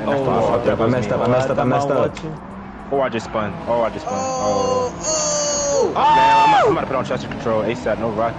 Oh, I fucked up. I messed up. I messed up. I messed up. Oh, I just spun. Oh, I just spun. Oh. Oh! Man, I'm about to put on traction control. ASAP, no rock.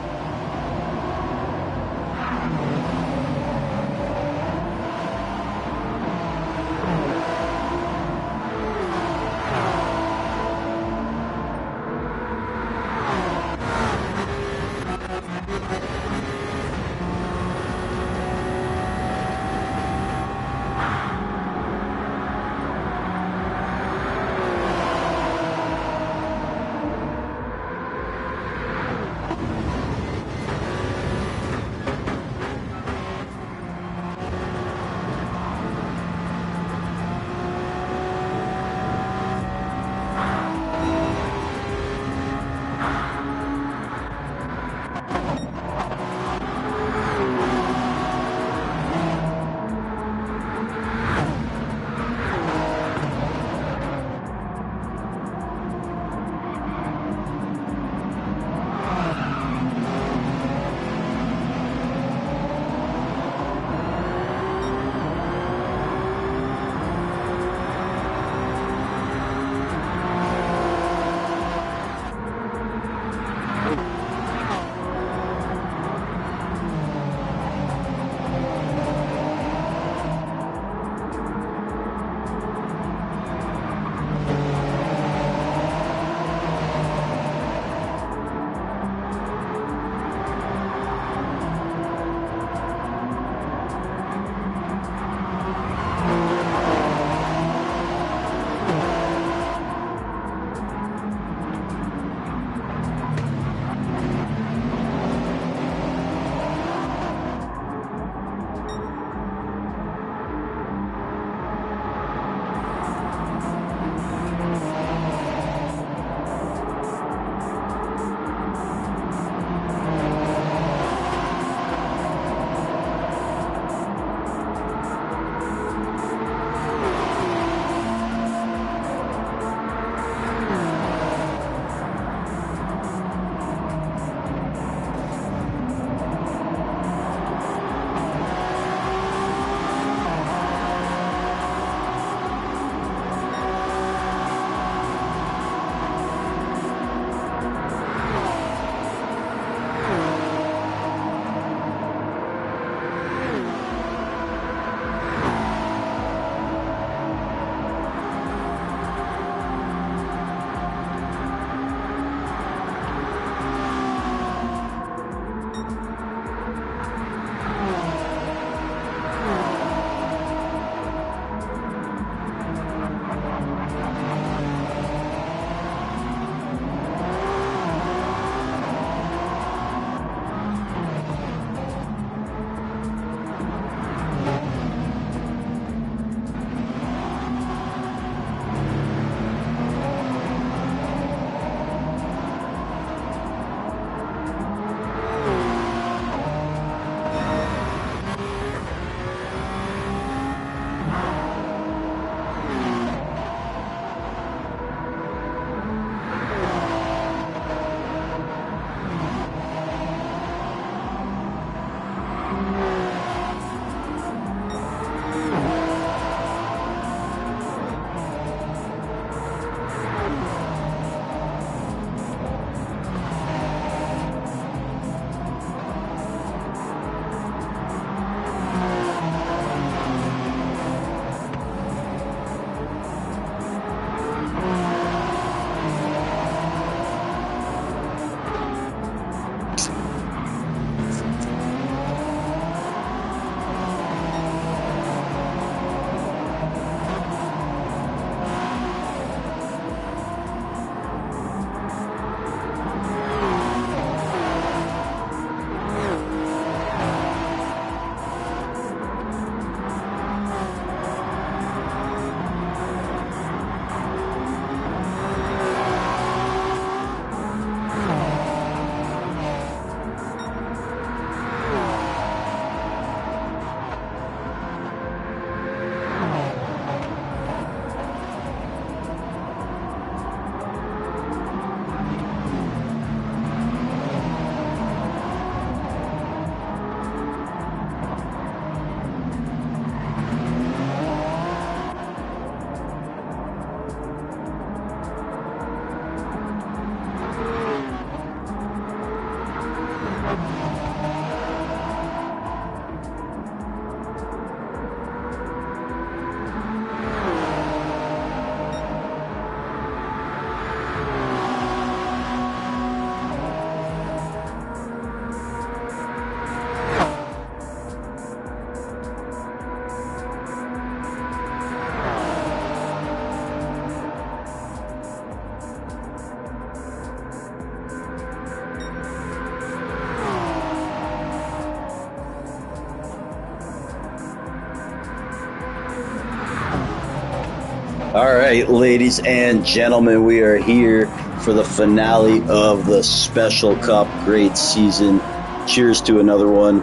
All right, ladies and gentlemen, we are here for the finale of the Special Cup. Great season. Cheers to another one.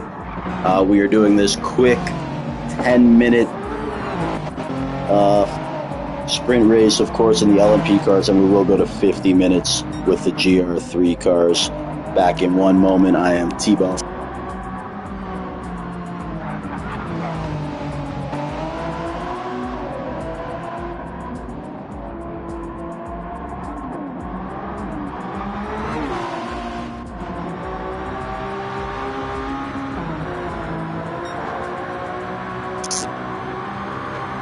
We are doing this quick 10-minute sprint race, of course, in the LMP cars, and we will go to 50 minutes with the GR3 cars. Back in one moment. I am T-Ball.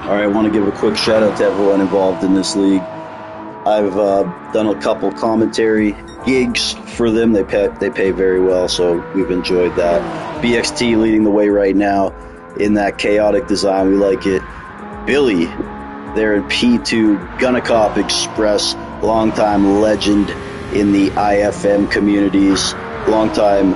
All right, I want to give a quick shout out to everyone involved in this league. I've done a couple commentary gigs for them. They pay very well, so we've enjoyed that. BXT leading the way right now in that chaotic design. We like it. Billy, there in P2, Gunnacop Express, longtime legend in the IFM communities, longtime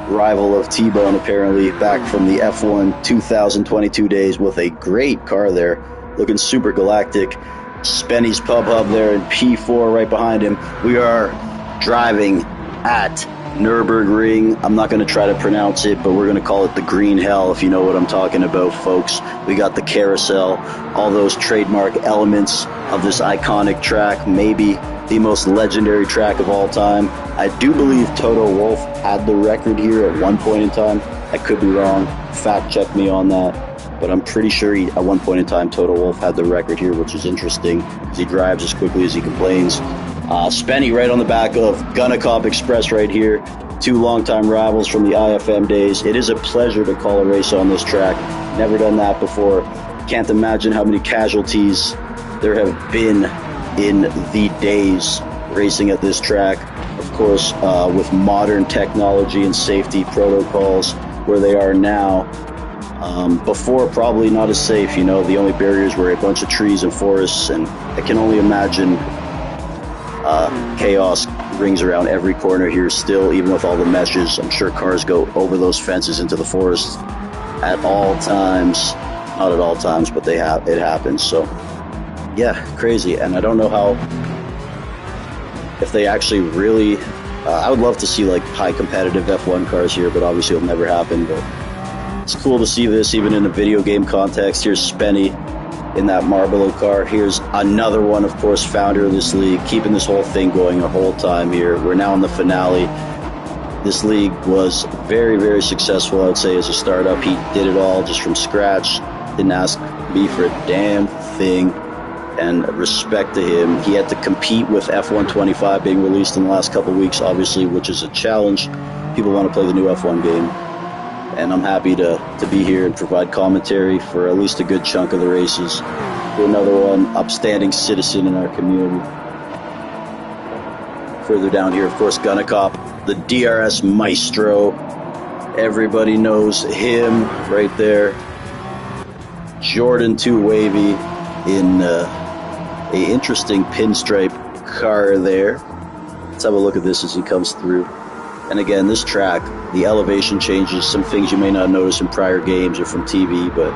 rival of T-Bone, apparently, back from the F1 2022 days with a great car there, looking super galactic. Spenny's Pub Hub there in P4 right behind him. We are driving at Nürburgring. I'm not going to try to pronounce it, but we're going to call it the Green Hell, if you know what I'm talking about, folks. We got the carousel, all those trademark elements of this iconic track, maybe the most legendary track of all time. I do believe Toto Wolff had the record here at one point in time. I could be wrong. Fact check me on that. But I'm pretty sure at one point in time, Toto Wolff had the record here, which is interesting because he drives as quickly as he complains. Spenny right on the back of Gunnacop Express right here. Two longtime rivals from the IFM days. It is a pleasure to call a race on this track. Never done that before. Can't imagine how many casualties there have been in the days racing at this track. Of course, with modern technology and safety protocols where they are now. Before, probably not as safe, you know. The only barriers were a bunch of trees and forests, and I can only imagine chaos rings around every corner here still, even with all the meshes. I'm sure cars go over those fences into the forest at all times. Not at all times, but it happens. So, yeah, crazy. And I don't know how, if they actually really, I would love to see like high competitive F1 cars here, but obviously it'll never happen. But it's cool to see this even in a video game context. Here's Spenny in that Marbolo car. Here's another one, of course, founder of this league, keeping this whole thing going the whole time here. We're now in the finale. This league was very, very successful, I would say, as a startup. He did it all just from scratch. Didn't ask me for a damn thing. And respect to him. He had to compete with F1 25 being released in the last couple of weeks, obviously, which is a challenge. People want to play the new F1 game. And I'm happy to be here and provide commentary for at least a good chunk of the races. Do another one, upstanding citizen in our community. Further down here, of course, Gunnacop, the DRS maestro. Everybody knows him right there. Jordan 2 Wavy in a interesting pinstripe car there. Let's have a look at this as he comes through. And again, this track, the elevation changes, some things you may not notice in prior games or from TV, but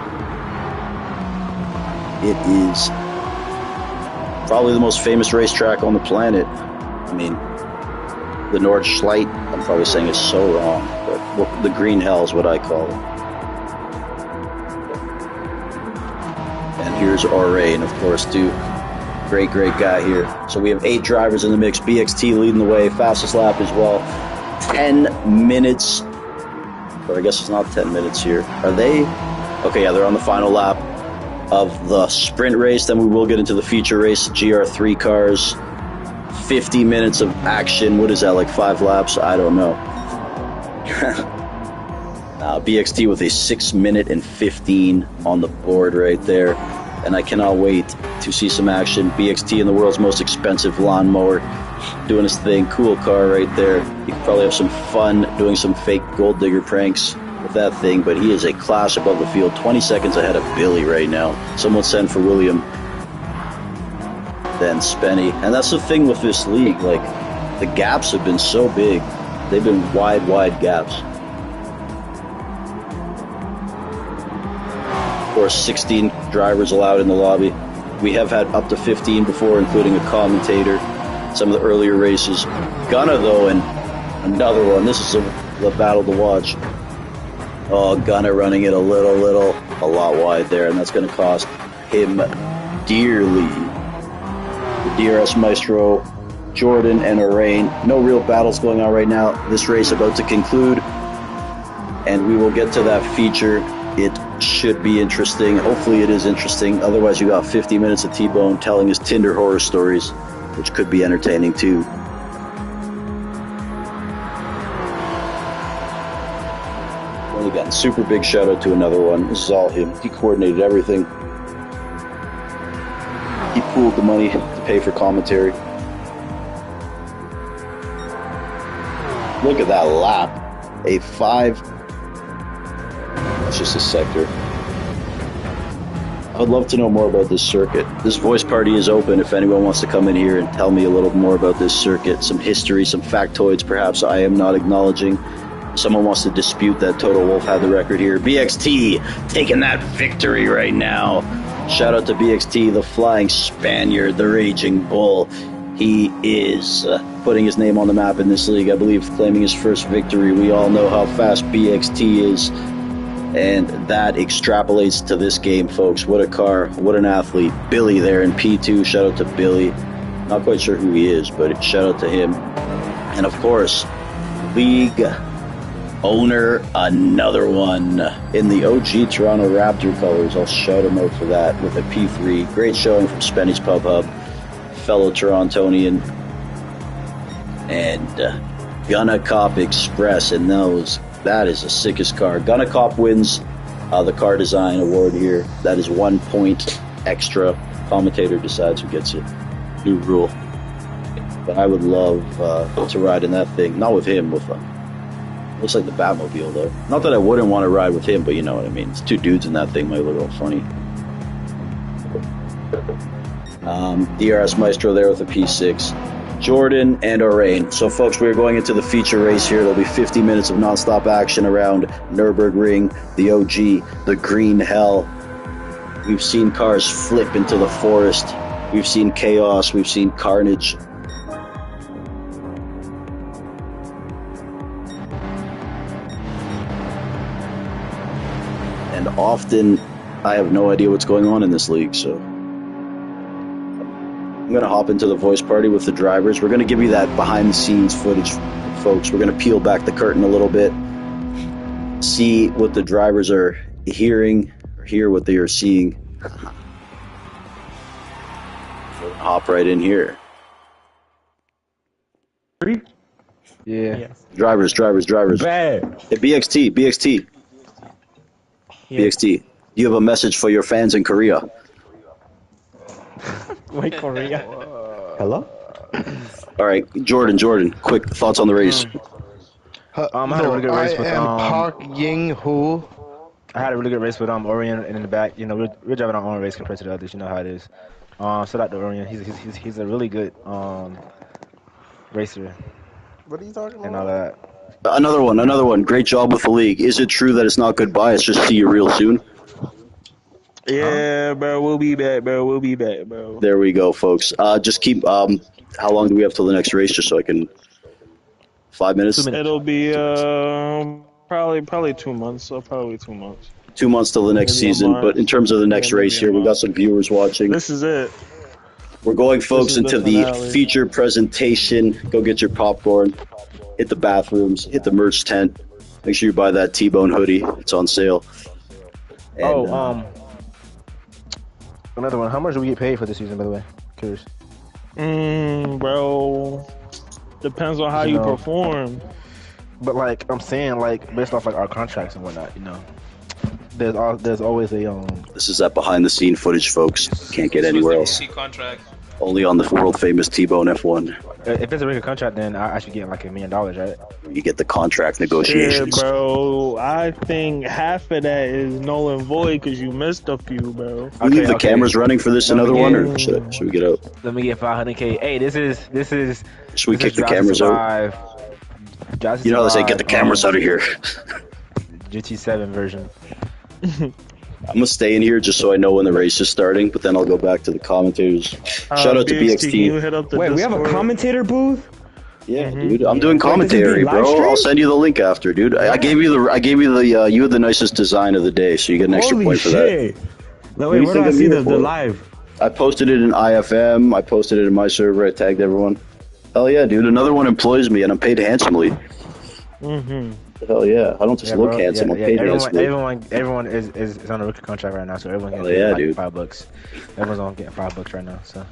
it is probably the most famous racetrack on the planet. I mean, the Nordschleife, I'm probably saying it's so wrong, but the Green Hell is what I call it. And here's Orain, of course, too. Great guy here. So we have 8 drivers in the mix. BXT leading the way, fastest lap as well. 10 minutes, or I guess it's not 10 minutes here. Are they? Okay, yeah, they're on the final lap of the sprint race. Then we will get into the feature race, GR3 cars. 50 minutes of action. What is that, like 5 laps? I don't know. BXT with a 6 minute and 15 on the board right there. And I cannot wait to see some action. BXT in the world's most expensive lawnmower, doing his thing. Cool car right there. You could probably have some fun doing some fake gold digger pranks with that thing, but he is a class above the field. 20 seconds ahead of Billy right now. Someone send for William. Then Spenny. And that's the thing with this league. Like, the gaps have been so big. They've been wide gaps. Of course, 16 drivers allowed in the lobby. We have had up to 15 before, including a commentator. Some of the earlier races. Gunna, though, and another one. This is the battle to watch. Oh, Gunna running it a lot wide there, and that's going to cost him dearly. The DRS Maestro, Jordan, and Arain. No real battles going on right now. This race about to conclude, and we will get to that feature. It should be interesting. Hopefully it is interesting. Otherwise, you got 50 minutes of T-Bone telling his Tinder horror stories, which could be entertaining too. Well, again, super big shout out to another one. This is all him. He coordinated everything. He pooled the money to pay for commentary. Look at that lap. A 5. That's just a sector. I would love to know more about this circuit. This voice party is open if anyone wants to come in here and tell me a little more about this circuit. Some history, some factoids perhaps I am not acknowledging. Someone wants to dispute that Toto Wolff had the record here. BXT taking that victory right now. Shout out to BXT, the Flying Spaniard, the Raging Bull. He is putting his name on the map in this league, I believe, claiming his first victory. We all know how fast BXT is, and that extrapolates to this game, folks. What a car, what an athlete. Billy there in P2, shout out to Billy. Not quite sure who he is, but shout out to him. And of course, league owner, another one in the OG Toronto Raptor colors. I'll shout him out for that with a P3. Great showing from Spenny's Pub Hub, fellow Torontonian, and Gunna Cop Express, and that is the sickest car. Gunna Cop wins the car design award here. That is 1 point extra. Commentator decides who gets it. New rule. But I would love to ride in that thing. Not with him, with looks like the Batmobile though. Not that I wouldn't want to ride with him, but you know what I mean. It's two dudes in that thing, might look all funny. DRS Maestro there with a P6. Jordan and Arain. So folks, we're going into the feature race here. There'll be 50 minutes of non-stop action around Nürburgring, the OG, the green hell. We've seen cars flip into the forest. We've seen chaos. We've seen carnage. And often, I have no idea what's going on in this league, so I'm going to hop into the voice party with the drivers. We're going to give you that behind-the-scenes footage, folks. We're going to peel back the curtain a little bit, see what the drivers are hearing, or hear what they are seeing. We'll hop right in here. Yeah. Drivers. Bad. Hey, BXT. Yeah. BXT, you have a message for your fans in Korea. Wait, Korea. Hello? All right, Jordan, quick thoughts on the race. I had a really good race with Park Ying-hoo. I had a really good race with Orion in the back. You know, we're driving our own race compared to the others. You know how it is. Shout out to Orion. He's a really good racer What are you talking about? and all that. Another one. Great job with the league. Is it true that it's not goodbye? It's just see you real soon. Yeah, bro. We'll be back, bro. There we go, folks. Just keep. How long do we have till the next race? Just so I can. 5 minutes. 2 minutes. It'll be probably 2 months. So probably 2 months. 2 months till the next Maybe a season. month. But in terms of the next Yeah, maybe race a here, we got month. some viewers watching. This is it. We're going, folks, This is into the the finale. feature presentation. Go get your popcorn. Hit the bathrooms. Hit the merch tent. Make sure you buy that T-Bone hoodie. It's on sale. And, Another one. How much do we get paid for this season, by the way? Curious. Bro. Depends on how You you know. perform. But like I'm saying, like based off like our contracts and whatnot, you know, there's always a this is that behind-the-scene footage, folks. Can't get anywhere else. Contract. Only on the world-famous T-Bone F1. if it's a regular contract, then I should get like $1 million, right? You get the contract Yeah, negotiations. bro. I think half of that is null and void because you missed a few, bro. We leave the Okay. cameras running for this Let me another get- one, or should we get out? Let me get 500K. Hey, this is Should we this kick is the Drive to cameras out? Survive. Drive to You know how they say, Survive, get the cameras out of here. GT7 version. I'm gonna stay in here just so I know when the race is starting, but then I'll go back to the commentators. Shout out to BXT, can you BXT. hit up the Wait, we have a Discord? commentator booth? Yeah, dude, I'm doing Wait, this is commentary, being live bro. I'll streamed? send you the link after, dude. I gave you the you had the nicest design of the day, so you get an extra Holy point for that. shit! No, do wait, you where do think I I'm see here the for? live? I posted it in IFM. I posted it in my server. I tagged everyone. Hell yeah, dude! Another one employs me, and I'm paid handsomely. Hell yeah! I don't just look handsome. I'm paid handsomely. Everyone is on a rookie contract right now, so everyone gets yeah, like dude. $5. Everyone's on getting $5 right now. So.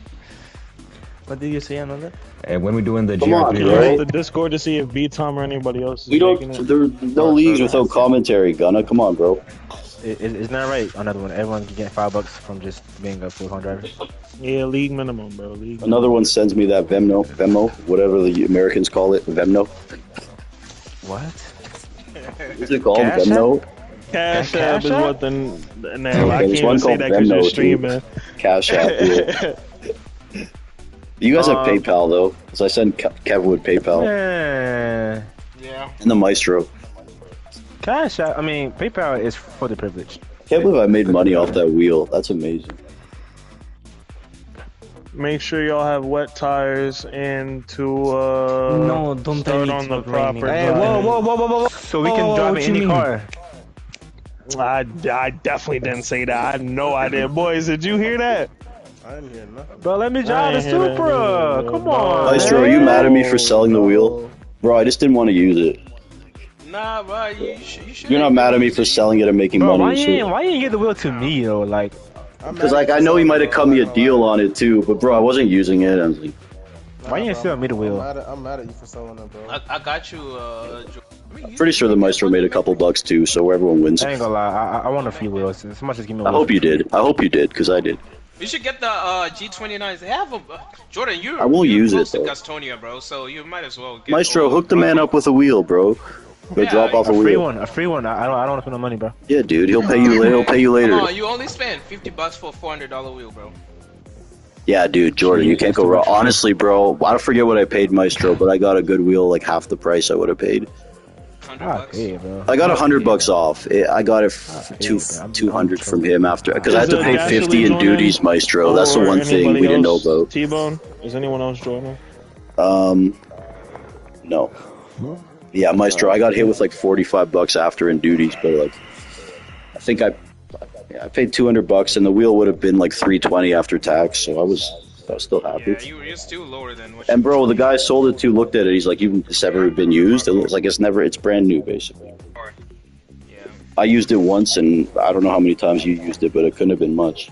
What did you say, another? And when we doing the Come on, GRP, Can you bro. hit the Discord to see if B Tom or anybody else is We making don't. it? There's no leagues without commentary, Gunna. Come on, bro. It's not right. Another one. Everyone can get $5 from just being a full-time driver. Yeah, league minimum, bro. League Another one sends me that Venmo, whatever the Americans call it, Venmo. What? What's it called? Cash Venmo? Cash App is App? what the no, I there's can't even one say called that because Venmo, you're too. streaming. Cash App. Yeah. You guys have PayPal though, because I send Kevin with PayPal Yeah. and the Maestro. Cash App. I mean, PayPal is for the privileged. Can't believe I made money off that wheel. That's amazing. Make sure y'all have wet tires and to No, don't tell start me on it's the not proper raining. Hey, drive. whoa. So we can Oh, drive what in you any mean? car. I definitely didn't say that. I know I did. Boys, did you hear that? I didn't hear nothing. Bro, let me drive the ain't hear that Supra. either, Come bro. on. Maestro, are you mad at me for selling the wheel? Bro, I just didn't want to use it. Nah, bro, you should. You're not mad at me for selling it and making Bro, money. why you ain't get the wheel to me though? Like, Because like I know he might have cut me a deal on it too, but bro, I wasn't using it. I was like, why you ain't sell me the wheel? I'm mad at you for selling it, bro. I got you, pretty sure the Maestro made a couple bucks too, so everyone wins. I ain't gonna lie. I want a few wheels. Somebody just give me a I wheel. hope you did. I hope you did, because I did. You should get the G29s. They have them. Jordan, I won't you're use close it, to though. Gastonia, bro, so you might as well get Maestro, all- hook the man up with a wheel, bro. Go Yeah, drop off A a free wheel. one. A free one. I don't want to spend no money, bro. Yeah, dude, he'll pay you. He'll pay you later. Come on, you only spent $50 for a $400 wheel, bro. Yeah, dude, Jordan, you can't go wrong. Honestly, bro, I don't forget what I paid Maestro, but I got a good wheel like half the price I would have paid. $100. Yeah, bro. I got $100 off. I got it for 200 from him after because I had to pay 50 in duties, Maestro. That's the Or one thing anybody we didn't know else? about. T-Bone? Is anyone else joining? No. Yeah, Maestro, I got hit with like $45 after in duties, but like, I think I paid $200 and the wheel would have been like $320 after tax, so I was still happy. Yeah, you're still lower than what And bro, the guy I sold it to looked at it. He's like, "You've this ever been used?" It looks like it's brand new, basically. Yeah. I used it once, and I don't know how many times you used it, but it couldn't have been much.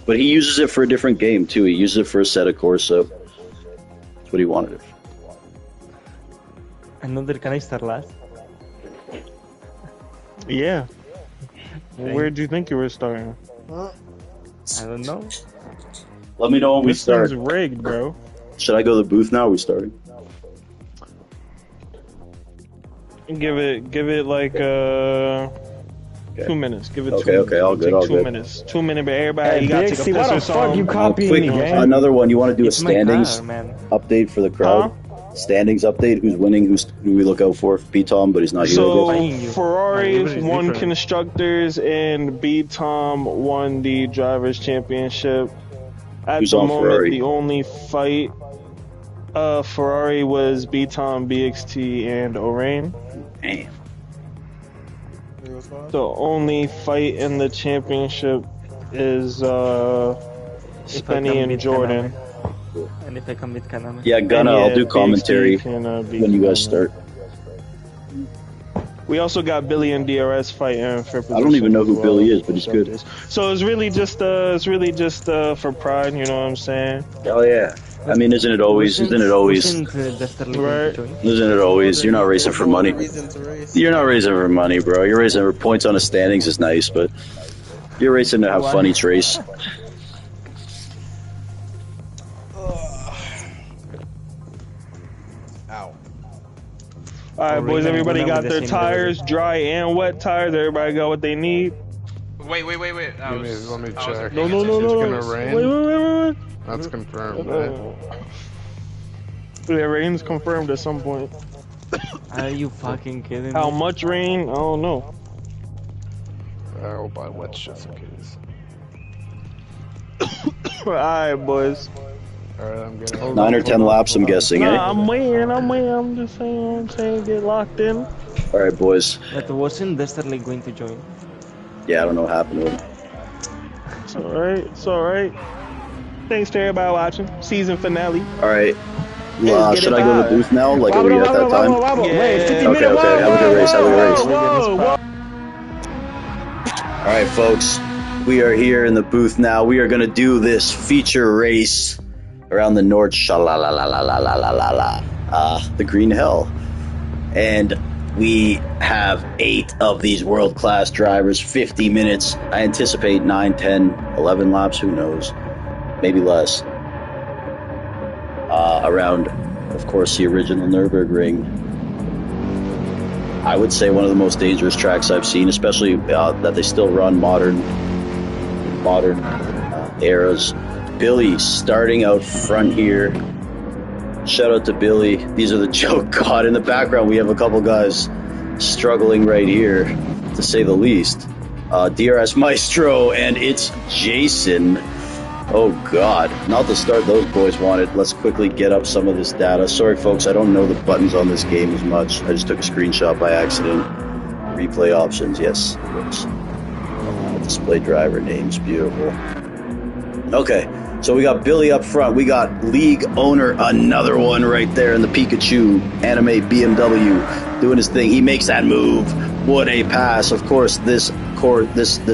But he uses it for a different game too. He uses it for a set of Corsa. That's what he wanted it. Another, can I start last? Yeah. Where do you think you were starting? I don't know. Let me know when we This start. thing's rigged, bro. Should I go to the booth now? Or are we starting? Give it like 2 minutes. Give it 2 Okay, minutes. all good, Take all 2 good. minutes. 2 minutes, but everybody, Hey, you gotta take a Dixie, why the piss or fuck you something. copying Quick, me, gang? another one. You want to do It's a my standings car, man. update for the crowd? Standings update. Who's winning? Who we look out for? P Tom, but he's not here. So I guess. Buying you. Ferrari Everybody's won different. constructors and B Tom won the drivers championship. At Who's the on moment, Ferrari? the only fight Ferrari was B Tom, BXT, and Orain. Damn. The only fight in the championship is Spenny and Jordan. And if I come with Kaname. Yeah, Gunna, And I'll do BXT commentary can, beat when you guys Kaname. start. We also got Billy and DRS fighting for position. I don't even know as who well. Billy is, but he's good. So it's really just for pride, you know what I'm saying? Oh yeah. I mean, isn't it always? Isn't it always? Right. Isn't it always? You're not racing for money. You're not racing for money, bro. You're racing for points on the standings is nice, but you're racing to have fun each race. Ow. Alright, boys, everybody got their tires, dry and wet tires. Everybody got what they need. Wait. Let me check. No. It's gonna rain. Wait. That's confirmed, right? Yeah, rain's confirmed at some point. Are you fucking kidding me? How much rain? I don't know. I will buy wet just in case. Alright, boys. Alright, I'm getting 9 or 10 laps, I'm guessing, eh? Nah, I'm waiting. I'm just saying what I'm saying. Get locked in. All right, boys. But wasn't Desterly going to join? Yeah, I don't know what happened to him. It's alright. It's alright. Thanks to everybody watching. Season finale. All right. Get Should it I go to the by. booth now? Like, are we at that time? Wait, 50 Okay, minutes. okay. Have a good race. Have a good race. Whoa. All right, folks. We are here in the booth now. We are going to do this feature race around the North the Green Hell. And we have 8 of these world-class drivers, 50 minutes. I anticipate 9, 10, 11 laps, who knows? Maybe less. Around, of course, the original Nürburgring. I would say one of the most dangerous tracks I've seen, especially that they still run modern eras. Billy starting out front here. Shout out to Billy. These are the joke. God, in the background we have a couple guys struggling right here, to say the least. DRS Maestro, and it's Jason. Oh God, not the start those boys wanted. Let's quickly get up some of this data. Sorry folks, I don't know the buttons on this game as much. I just took a screenshot by accident. Replay options, yes. Oops. Display driver names, beautiful. Okay, so we got Billy up front. We got league owner, another one right there in the Pikachu anime BMW doing his thing. He makes that move. What a pass. Of course, this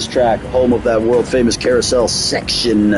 track, home of that world famous carousel section.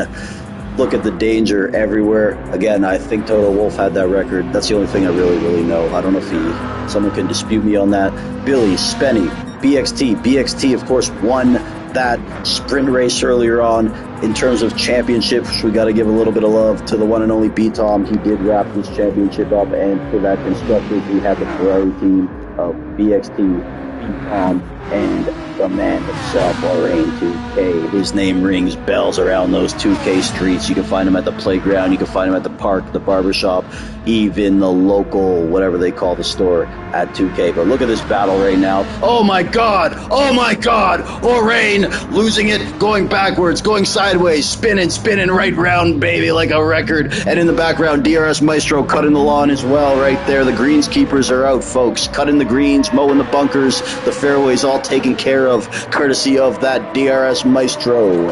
Look at the danger everywhere. Again, I think Toto Wolff had that record. That's the only thing I really know. I don't know if someone can dispute me on that. Billy, Spenny, BXT. BXT, of course, won that sprint race earlier on. In terms of championships, we got to give a little bit of love to the one and only B-Tom. He did wrap this championship up, and for that constructors, we had the Ferrari team of BXT, B-Tom, and the man himself, Lorraine 2K. His name rings bells around those 2K streets. You can find him at the playground, you can find him at the park, the barbershop, even the local, whatever they call the store at 2K. But look at this battle right now. Oh my God! Oh my God! Lorraine losing it, going backwards, going sideways, spinning right round, baby, like a record. And in the background, DRS Maestro cutting the lawn as well right there. The greenskeepers are out, folks. Cutting the greens, mowing the bunkers, the fairways all taken care of, courtesy of that DRS Maestro.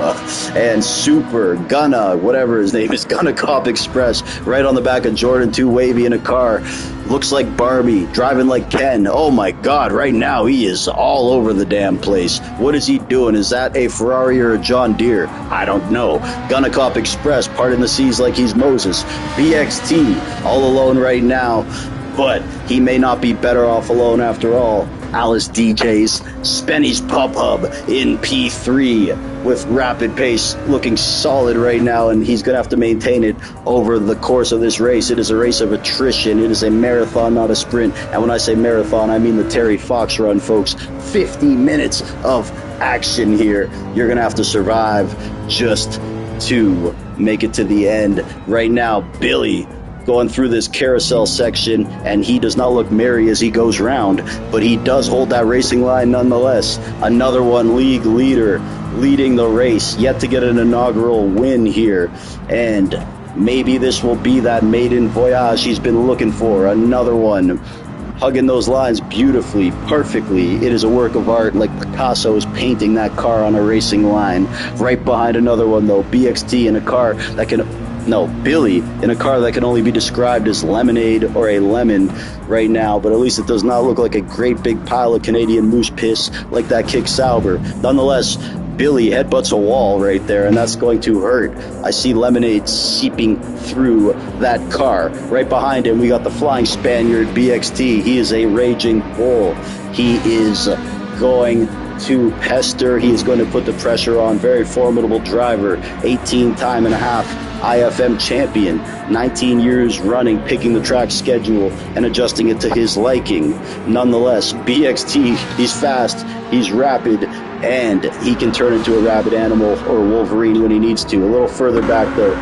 And Super Gunna, whatever his name is, Gunna Cop Express, right on the back of Jordan 2 Wavy in a car. Looks like Barbie, driving like Ken. Oh my God, right now he is all over the damn place. What is he doing? Is that a Ferrari or a John Deere? I don't know. Gunna Cop Express, parting the seas like he's Moses. BXT, all alone right now. But he may not be better off alone after all. Alice DJs, Spenny's Pub Hub in P3 with rapid pace, looking solid right now, and he's going to have to maintain it over the course of this race. It is a race of attrition. It is a marathon, not a sprint. And when I say marathon, I mean the Terry Fox run, folks. 50 minutes of action here. You're going to have to survive just to make it to the end. Right now, Billy going through this carousel section, and he does not look merry as he goes round, but he does hold that racing line nonetheless. Another one, league leader, leading the race, yet to get an inaugural win here, and maybe this will be that maiden voyage he's been looking for. Another one, hugging those lines beautifully, perfectly. It is a work of art, like Picasso is painting that car on a racing line. Right behind another one, though, BXT in a car that can... No, Billy in a car that can only be described as lemonade or a lemon right now, but at least it does not look like a great big pile of Canadian moose piss like that Kick Sauber. Nonetheless, Billy headbutts a wall right there, and that's going to hurt. I see lemonade seeping through that car. Right behind him, we got the Flying Spaniard BXT. He is a raging bull. He is going to pester. He is going to put the pressure on. Very formidable driver, 18-time and a half IFM champion, 19 years running, picking the track schedule and adjusting it to his liking. Nonetheless, BXT, he's fast, he's rapid, and he can turn into a rabid animal or a Wolverine when he needs to. A little further back though,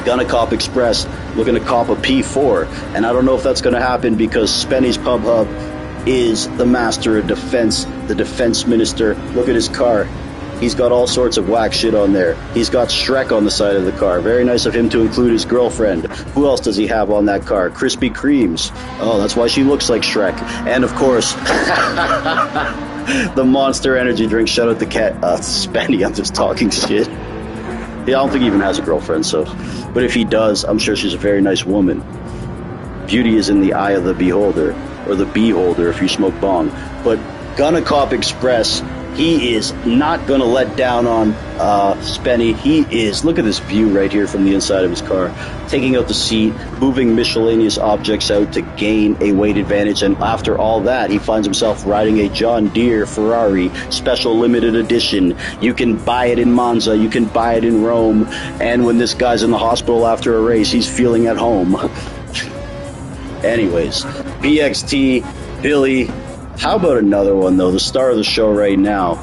Gunna Cop Express looking to cop a P4, and I don't know if that's going to happen because Spenny's Pub Hub is the master of defense the defense minister. Look at his car. He's got all sorts of whack shit on there. He's got Shrek on the side of the car. Very nice of him to include his girlfriend. Who else does he have on that car? Krispy Kremes. Oh, that's why she looks like Shrek. And of course, the Monster Energy drink. Shout out to Spenny. I'm just talking shit. Yeah, I don't think he even has a girlfriend, so. But if he does, I'm sure she's a very nice woman. Beauty is in the eye of the beholder, or the beholder if you smoke bong. But Gunna Cop Express, he is not going to let down on Spenny. He is, look at this view right here from the inside of his car, taking out the seat, moving miscellaneous objects out to gain a weight advantage, and after all that, he finds himself riding a John Deere Ferrari Special Limited Edition. You can buy it in Monza, you can buy it in Rome, and when this guy's in the hospital after a race, he's feeling at home. Anyways, BXT, Billy. How about another one, though? The star of the show right now,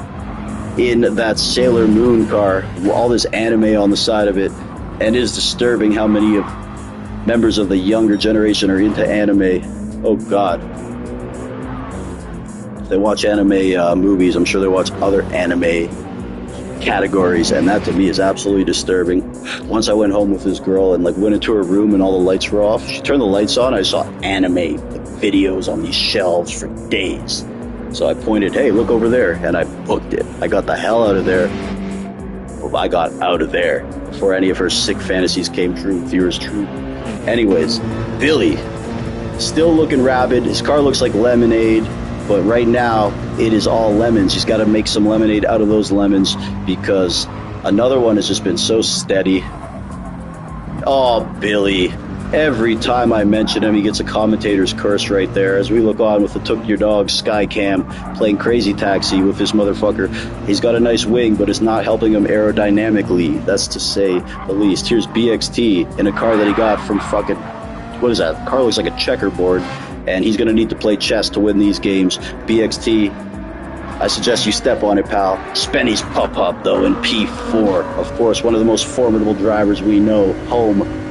in that Sailor Moon car, all this anime on the side of it, and it is disturbing how many members of the younger generation are into anime. Oh, God. If they watch anime movies, I'm sure they watch other anime categories, and that to me is absolutely disturbing. Once I went home with this girl and went into her room and all the lights were off. She turned the lights on. I saw anime videos on these shelves for days. So I pointed, hey, look over there, and I booked it. I got the hell out of there. Well, I got out of there before any of her sick fantasies came true. Fears true. Anyways, Billy, still looking rabid. His car looks like lemonade, but right now it is all lemons. He's got to make some lemonade out of those lemons because another one has just been so steady. Oh, Billy. Every time I mention him, he gets a commentator's curse right there as we look on with the Took Your Dog Skycam playing Crazy Taxi with this motherfucker. He's got a nice wing, but it's not helping him aerodynamically. That's to say the least. Here's BXT in a car that he got from fucking... What is that? The car looks like a checkerboard, and he's going to need to play chess to win these games. BXT, I suggest you step on it, pal. Spenny's pop-up, though, in P4. Of course, one of the most formidable drivers we know. Home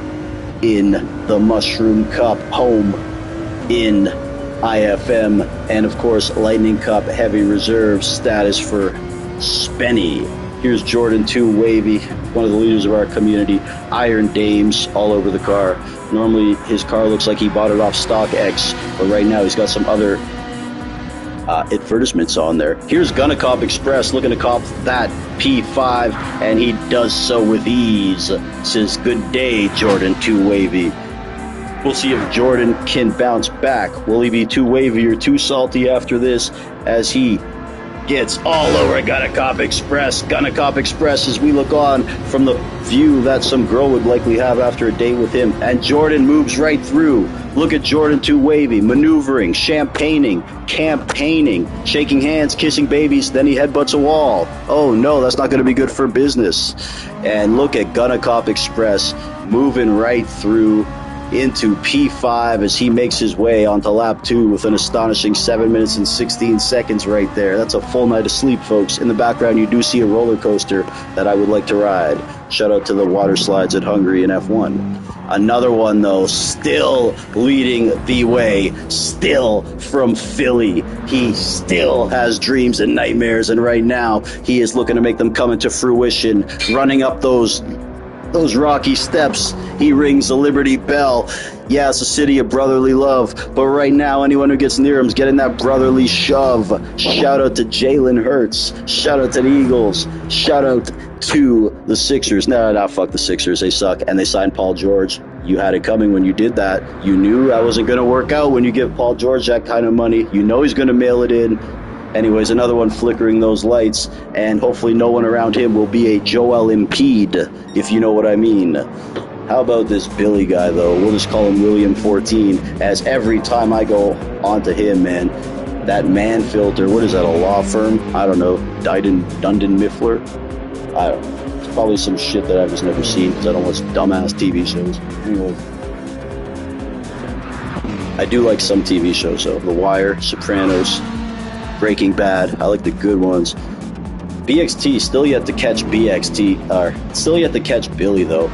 in the Mushroom Cup, home in IFM, and of course Lightning Cup heavy reserve status for Spenny. Here's Jordan 2 Wavy, one of the leaders of our community. Iron Dames all over the car. Normally his car looks like he bought it off StockX, but right now he's got some other advertisements on there. Here's Gunna Cop Express looking to cop that P5, and he does so with ease. Says, good day, Jordan 2 Wavy. We'll see if Jordan can bounce back. Will he be too wavy or too salty after this as he gets all over Gunna Cop Express. Gunna Cop Express as we look on from the view that some girl would likely have after a date with him. And Jordan moves right through. Look at Jordan 2 Wavy, maneuvering, champagning, campaigning, shaking hands, kissing babies, then he headbutts a wall. Oh no, that's not going to be good for business. And look at Gunna Cop Express moving right through into P5 as he makes his way onto lap 2 with an astonishing 7 minutes and 16 seconds right there. That's a full night of sleep, folks. In the background, you do see a roller coaster that I would like to ride. Shout out to the water slides at Hungary in F1. Another one, though, still leading the way, still from Philly. He still has dreams and nightmares, and right now he is looking to make them come into fruition, running up those rocky steps. He rings the Liberty Bell. Yeah, it's a city of brotherly love, but right now anyone who gets near him is getting that brotherly shove. Shout out to Jalen Hurts. Shout out to the Eagles. Shout out to the Sixers. No, fuck the Sixers. They suck, and they signed Paul George. You had it coming when you did that. You knew that wasn't going to work out when you give Paul George that kind of money. You know he's going to mail it in. Anyways, another one flickering those lights, and hopefully no one around him will be a Joel Embiid, if you know what I mean. How about this Billy guy, though? We'll just call him William 14, as every time I go onto him, man, that man filter, what is that, a law firm? I don't know, Dundon Miffler? I don't know. It's probably some shit that I've just never seen, because I don't watch dumbass TV shows. Anyway, I do like some TV shows, though. The Wire, Sopranos, Breaking Bad. I like the good ones. BXT still yet to catch still yet to catch Billy, though.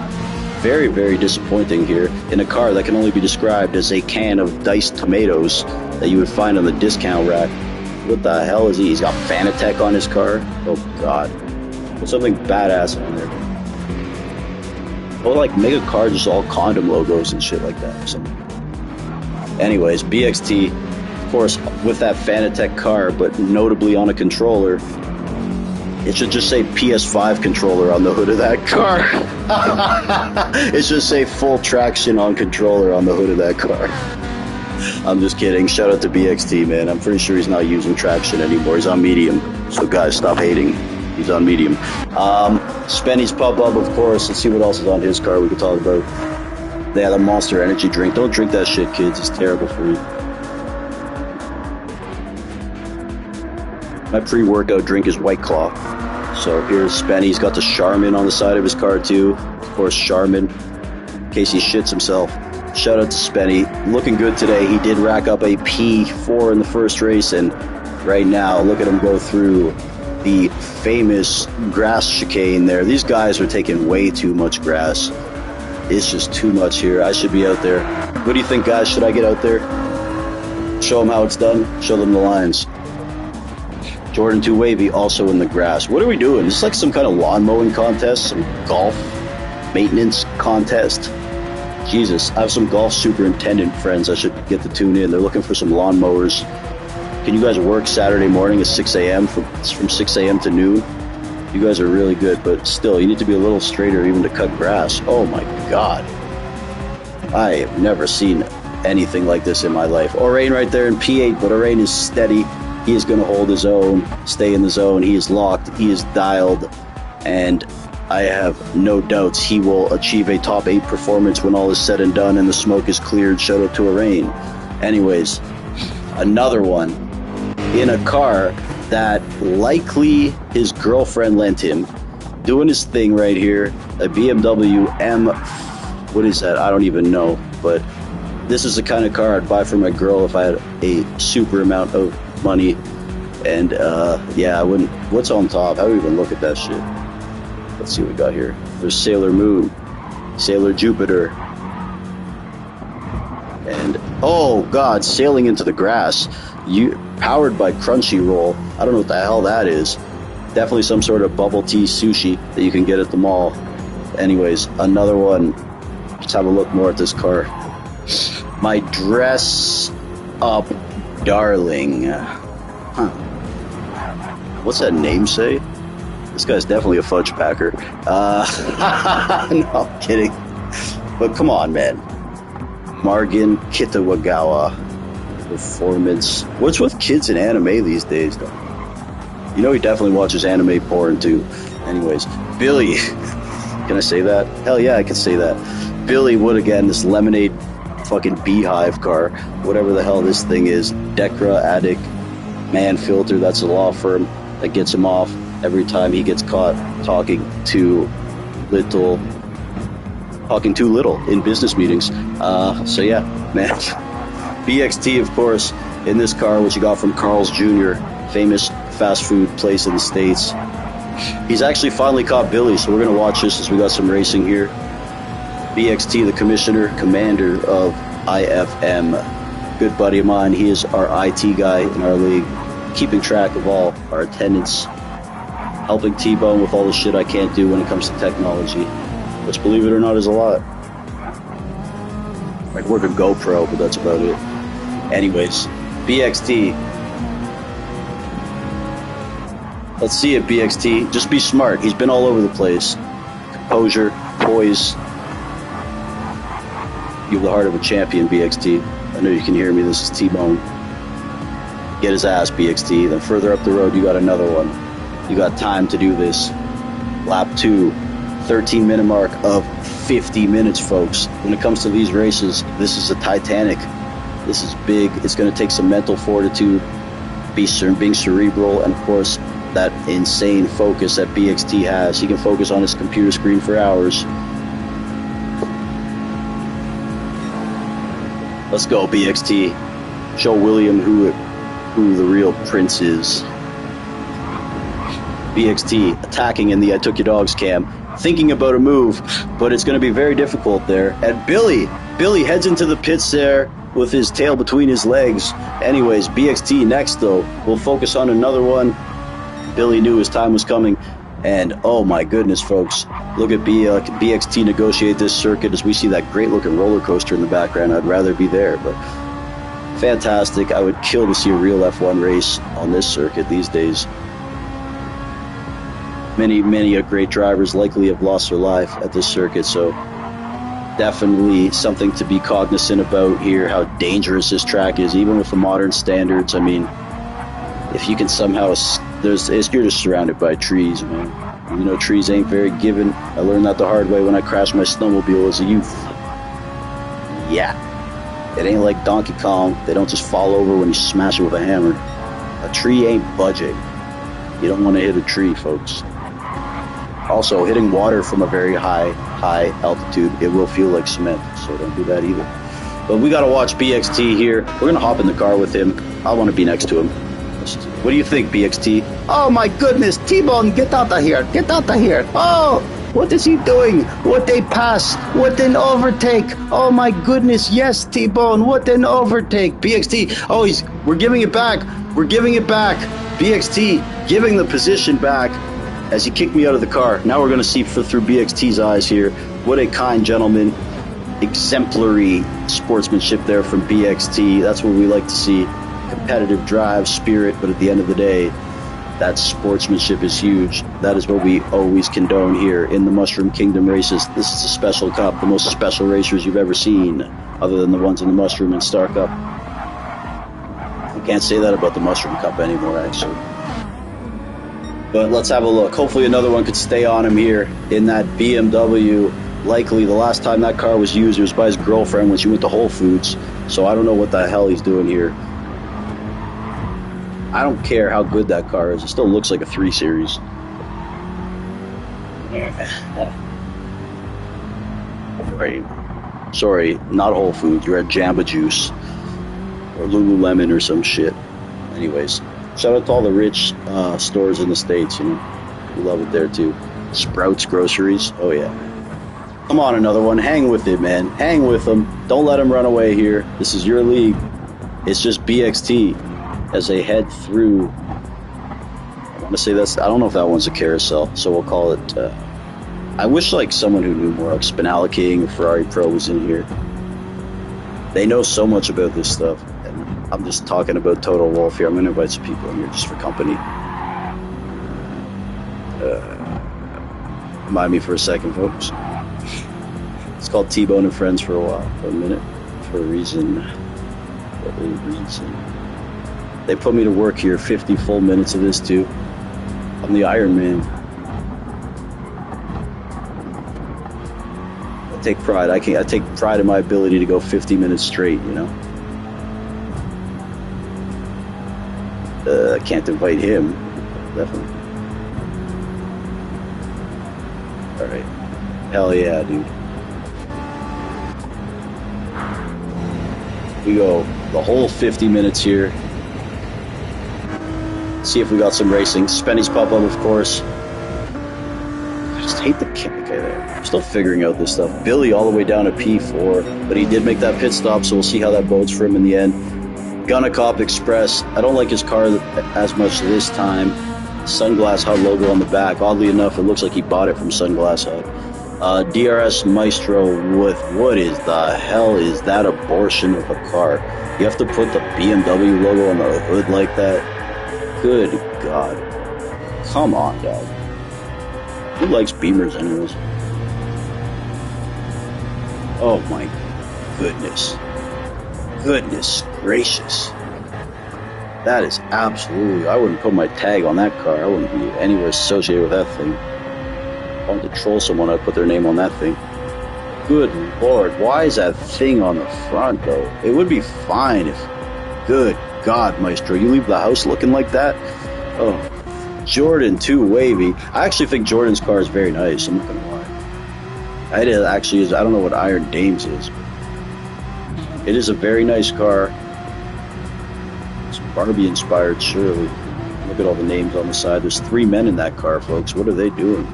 Very, very disappointing here in a car that can only be described as a can of diced tomatoes that you would find on the discount rack. What the hell is he? He's got Fanatec on his car. Oh god. Put something badass on there. Oh, like make a car just all condom logos and shit like that or something. Anyways, BXT, of course, with that Fanatec car, but notably on a controller. It should just say PS5 controller on the hood of that car. It should say full traction on controller on the hood of that car. I'm just kidding. Shout out to BXT, man. I'm pretty sure he's not using traction anymore. He's on medium. So guys, stop hating. He's on medium. Spenny's Pub Up, of course. Let's see what else is on his car we could talk about. Yeah, the Monster Energy drink. Don't drink that shit, kids. It's terrible for you. My pre-workout drink is White Claw. So here's Spenny. He's got the Charmin on the side of his car too. Of course, Charmin, in case he shits himself. Shout out to Spenny. Looking good today. He did rack up a P4 in the first race, and right now, look at him go through the famous grass chicane there. These guys are taking way too much grass. It's just too much here. I should be out there. What do you think, guys? Should I get out there? Show them how it's done. Show them the lines. Jordan 2 Wavy also in the grass. What are we doing? Is this like some kind of lawn mowing contest? Some golf maintenance contest? Jesus, I have some golf superintendent friends I should get to tune in. They're looking for some lawn mowers. Can you guys work Saturday morning at 6 a.m. from 6 a.m. to noon? You guys are really good, but still, you need to be a little straighter even to cut grass. Oh my God. I have never seen anything like this in my life. Orain right there in P8, but Orain is steady. He is going to hold his own, stay in the zone. He is locked. He is dialed. And I have no doubts he will achieve a top 8 performance when all is said and done and the smoke is cleared. Shout out to Orain. Anyways, another one in a car that likely his girlfriend lent him. Doing his thing right here. A BMW M... What is that? I don't even know. But this is the kind of car I'd buy for my girl if I had a super amount of money. And yeah, I wouldn't. What's on top? How do we even look at that shit? Let's see what we got here. There's Sailor Moon, Sailor Jupiter, and oh god, sailing into the grass. You powered by Crunchyroll. I don't know what the hell that is. Definitely some sort of bubble tea sushi that you can get at the mall. Anyways, another one. Let's have a look more at this car. My dress up darling. Huh. What's that name say? This guy's definitely a fudge packer. No, I'm kidding. But come on, man. Margin Kitawagawa. Performance. What's with kids in anime these days, though? You know he definitely watches anime porn, too. Anyways, Billy. Can I say that? Hell yeah, I can say that. Billy Wood again, this lemonade fucking beehive car. Whatever the hell this thing is. Decra Addict. Man Filter, that's a law firm that gets him off every time he gets caught talking too little in business meetings. So yeah, man. BXT, of course, in this car, which he got from Carl's Jr., famous fast food place in the States. He's actually finally caught Billy, so we're going to watch this as we got some racing here. BXT, the commander of IFM. Good buddy of mine. He is our IT guy in our league, keeping track of all our attendance, helping T-Bone with all the shit I can't do when it comes to technology, which, believe it or not, is a lot. I can work a GoPro, but that's about it. Anyways, BXT. Let's see it, BXT. Just be smart. He's been all over the place. Composure, poise. You have the heart of a champion, BXT. I know you can hear me. This is T-Bone. Get his ass, BXT. Then further up the road, you got another one. You got time to do this. Lap 2, 13-minute mark of 50 minutes, folks. When it comes to these races, this is a Titanic. This is big. It's going to take some mental fortitude, being cerebral, and of course, that insane focus that BXT has. He can focus on his computer screen for hours. Let's go, BXT. Show William who the real prince is. BXT attacking in the I Took Your Dogs cam, thinking about a move, but it's going to be very difficult there. And Billy heads into the pits there. with his tail between his legs. Anyways, BXT next, though. We'll focus on another one. Billy knew his time was coming. And, oh my goodness, folks. Look at BXT negotiate this circuit as we see that great-looking roller coaster in the background. I'd rather be there, but fantastic. I would kill to see a real F1 race on this circuit these days. Many great drivers likely have lost their life at this circuit, so definitely something to be cognizant about here, how dangerous this track is, even with the modern standards. I mean, if you can somehow, you're just surrounded by trees, man. You know, trees ain't very giving. I learned that the hard way when I crashed my snowmobile as a youth. Yeah. It ain't like Donkey Kong. They don't just fall over when you smash it with a hammer. A tree ain't budging. You don't want to hit a tree, folks. Also, hitting water from a very high altitude, it will feel like cement, so don't do that either. But we got to watch BXT here. We're going to hop in the car with him. I want to be next to him. What do you think, BXT? Oh my goodness, T-Bone, get out of here. Get out of here. Oh, what is he doing? What a pass. What an overtake. Oh my goodness, yes, T-Bone, what an overtake. BXT, oh, we're giving it back. We're giving it back. BXT giving the position back as he kicked me out of the car. Now we're going to see through BXT's eyes here. What a kind gentleman. Exemplary sportsmanship there from BXT. That's what we like to see. Competitive drive, spirit, but at the end of the day, that sportsmanship is huge. That is what we always condone here in the Mushroom Kingdom races. This is a special cup, the most special racers you've ever seen, other than the ones in the Mushroom and Star Cup. I can't say that about the Mushroom Cup anymore, actually. But let's have a look. Hopefully another one could stay on him here in that BMW. Likely the last time that car was used, it was by his girlfriend when she went to Whole Foods. So I don't know what the hell he's doing here. I don't care how good that car is. It still looks like a 3 Series. Sorry, not Whole Foods. You're at Jamba Juice or Lululemon or some shit. Anyways, shout out to all the rich stores in the States. You know, we love it there too. Sprouts Groceries. Oh yeah. Come on, another one. Hang with it, man. Hang with them. Don't let them run away here. This is your league. It's just BXT. As they head through, I want to say I don't know if that one's a carousel, so we'll call it, I wish like someone who knew more, like Spinella King or Ferrari Pro was in here. They know so much about this stuff, and I'm just talking about Total Wolf here. I'm going to invite some people in here just for company. Remind me for a second, folks. It's called T-Bone and Friends for a while, for a minute, for a reason. For a reason. They put me to work here, 50 full minutes of this too. I'm the Iron Man. I take pride. I take pride in my ability to go 50 minutes straight, you know. I can't invite him. Definitely. Alright. Hell yeah, dude. We go the whole 50 minutes here. See if we got some racing. Spenny's pop up, of course. I just hate the kick. Okay, there. I'm still figuring out this stuff. Billy all the way down to P4, but he did make that pit stop, so we'll see how that bodes for him in the end. Gunnicop Express. I don't like his car as much this time. Sunglass Hut logo on the back. Oddly enough, it looks like he bought it from Sunglass Hut. DRS Maestro with what is the hell is that abortion of a car? You have to put the BMW logo on the hood like that? Good God. Come on, dog. Who likes Beamers anyways? Oh my goodness. Goodness gracious. That is absolutely... I wouldn't put my tag on that car. I wouldn't be anywhere associated with that thing. If I wanted to troll someone, I'd put their name on that thing. Good Lord. Why is that thing on the front, though? It would be fine if... Good God, Maestro, you leave the house looking like that? Oh, Jordan, too wavy. I actually think Jordan's car is very nice, I'm not gonna lie. It actually is. I don't know what Iron Dames is. It is a very nice car. It's Barbie inspired, surely. Look at all the names on the side. There's 3 men in that car, folks. What are they doing?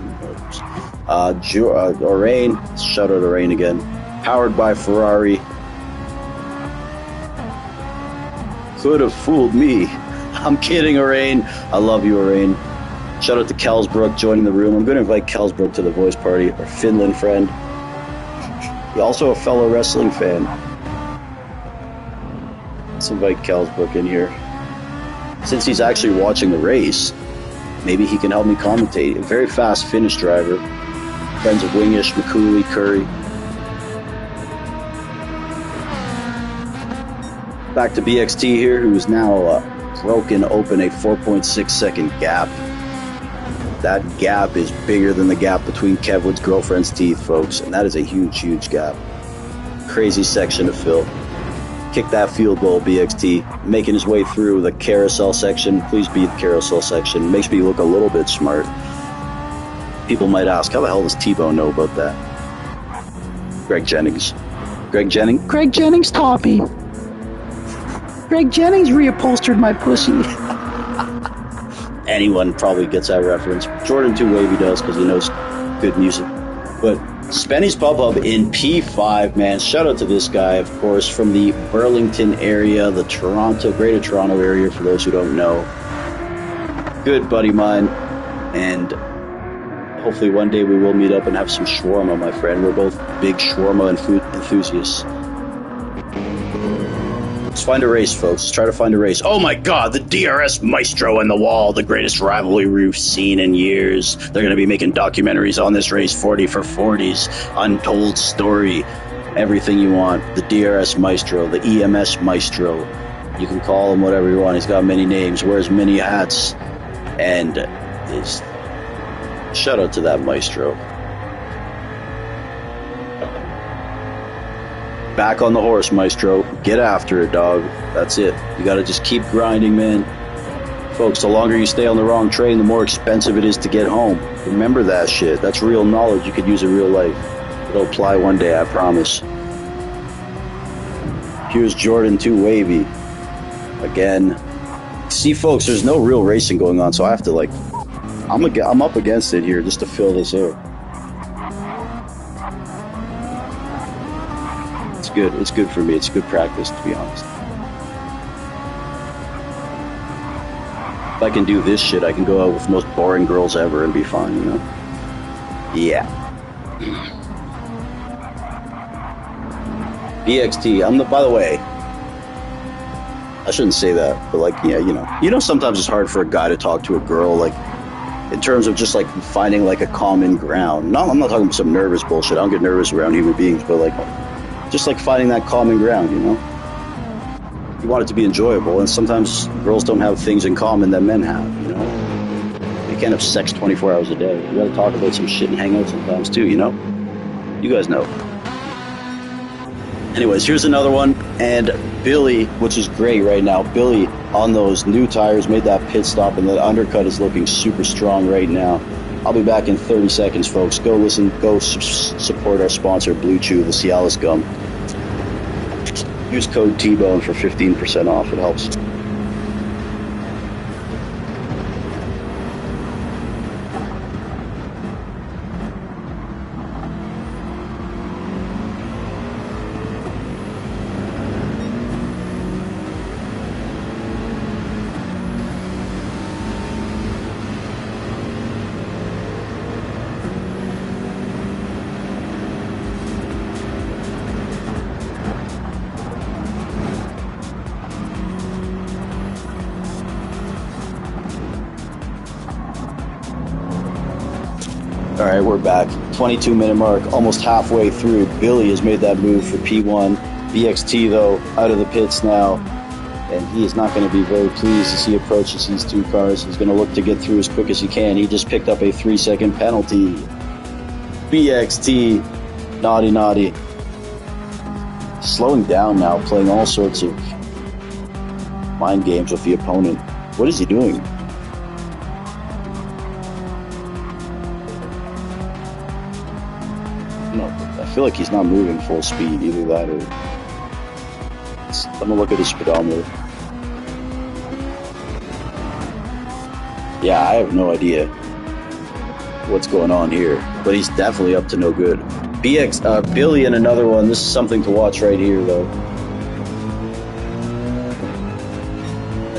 Orain, shout out Orain again. Powered by Ferrari. Could have fooled me. I'm kidding, Orain. I love you, Orain. Shout out to Kelsbrook joining the room. I'm going to invite Kelsbrook to the voice party, our Finland friend. He's also a fellow wrestling fan. Let's invite Kelsbrook in here. Since he's actually watching the race, maybe he can help me commentate. A very fast Finnish driver. Friends of Wingish, McCooley, Curry. Back to BXT here, who is now broken open a 4.6 second gap. That gap is bigger than the gap between Kevlin's girlfriend's teeth, folks, and that is a huge, huge gap. Crazy section to fill. Kick that field goal, BXT. Making his way through the carousel section. Please beat the carousel section. Makes me look a little bit smart. People might ask, how the hell does T-Bone know about that? Greg Jennings taught me. Greg Jennings reupholstered my pussy. Anyone probably gets that reference. Jordan 2 Wavy does because he knows good music. But Spenny's Pub Hub in P5, man. Shout out to this guy, of course, from the Burlington area, the Greater Toronto area, for those who don't know. Good buddy mine. And hopefully one day we will meet up and have some shawarma, my friend. We're both big shawarma enthusiasts. Let's find a race, folks. Let's try to find a race. Oh my god, the DRS Maestro and the Wall, the greatest rivalry we've seen in years. They're going to be making documentaries on this race, 40 for 40s, untold story, everything you want. The DRS Maestro, the EMS Maestro. You can call him whatever you want. He's got many names, wears many hats, and is... Shout out to that Maestro. Back on the horse, Maestro. Get after it, dog. That's it. You gotta just keep grinding, man. Folks, the longer you stay on the wrong train, the more expensive it is to get home. Remember that shit. That's real knowledge you could use in real life. It'll apply one day, I promise. Here's Jordan 2 Wavy. Again. See, folks, there's no real racing going on, so I have to, like... I'm up against it here just to fill this out. It's good. It's good for me. It's good practice, to be honest. If I can do this shit, I can go out with the most boring girls ever and be fine, you know? Yeah. BXT. By the way, I shouldn't say that, but like, yeah, you know, sometimes it's hard for a guy to talk to a girl, like, in terms of just like finding like a common ground. No, I'm not talking about some nervous bullshit. I don't get nervous around human beings, but like, just like finding that common ground, you know? You want it to be enjoyable, and sometimes girls don't have things in common that men have, you know? You can't have sex 24 hours a day. You gotta talk about some shit and hang out sometimes too, you know? You guys know. Anyways, here's another one, and Billy, which is great right now, Billy on those new tires made that pit stop, and the undercut is looking super strong right now. I'll be back in 30 seconds, folks. Go listen, go support our sponsor, Blue Chew, the Cialis gum. Use code T-Bone for 15% off. It helps. All right, we're back. 22-minute mark, almost halfway through. Billy has made that move for P1. BXT, though, out of the pits now, and he is not going to be very pleased as he approaches these two cars. He's going to look to get through as quick as he can. He just picked up a 3-second penalty. BXT, naughty, naughty. Slowing down now, playing all sorts of mind games with the opponent. What is he doing? I feel like he's not moving full speed, either that or... I'm gonna look at his speedometer. Yeah, I have no idea what's going on here, but he's definitely up to no good. Billy and another one. This is something to watch right here, though.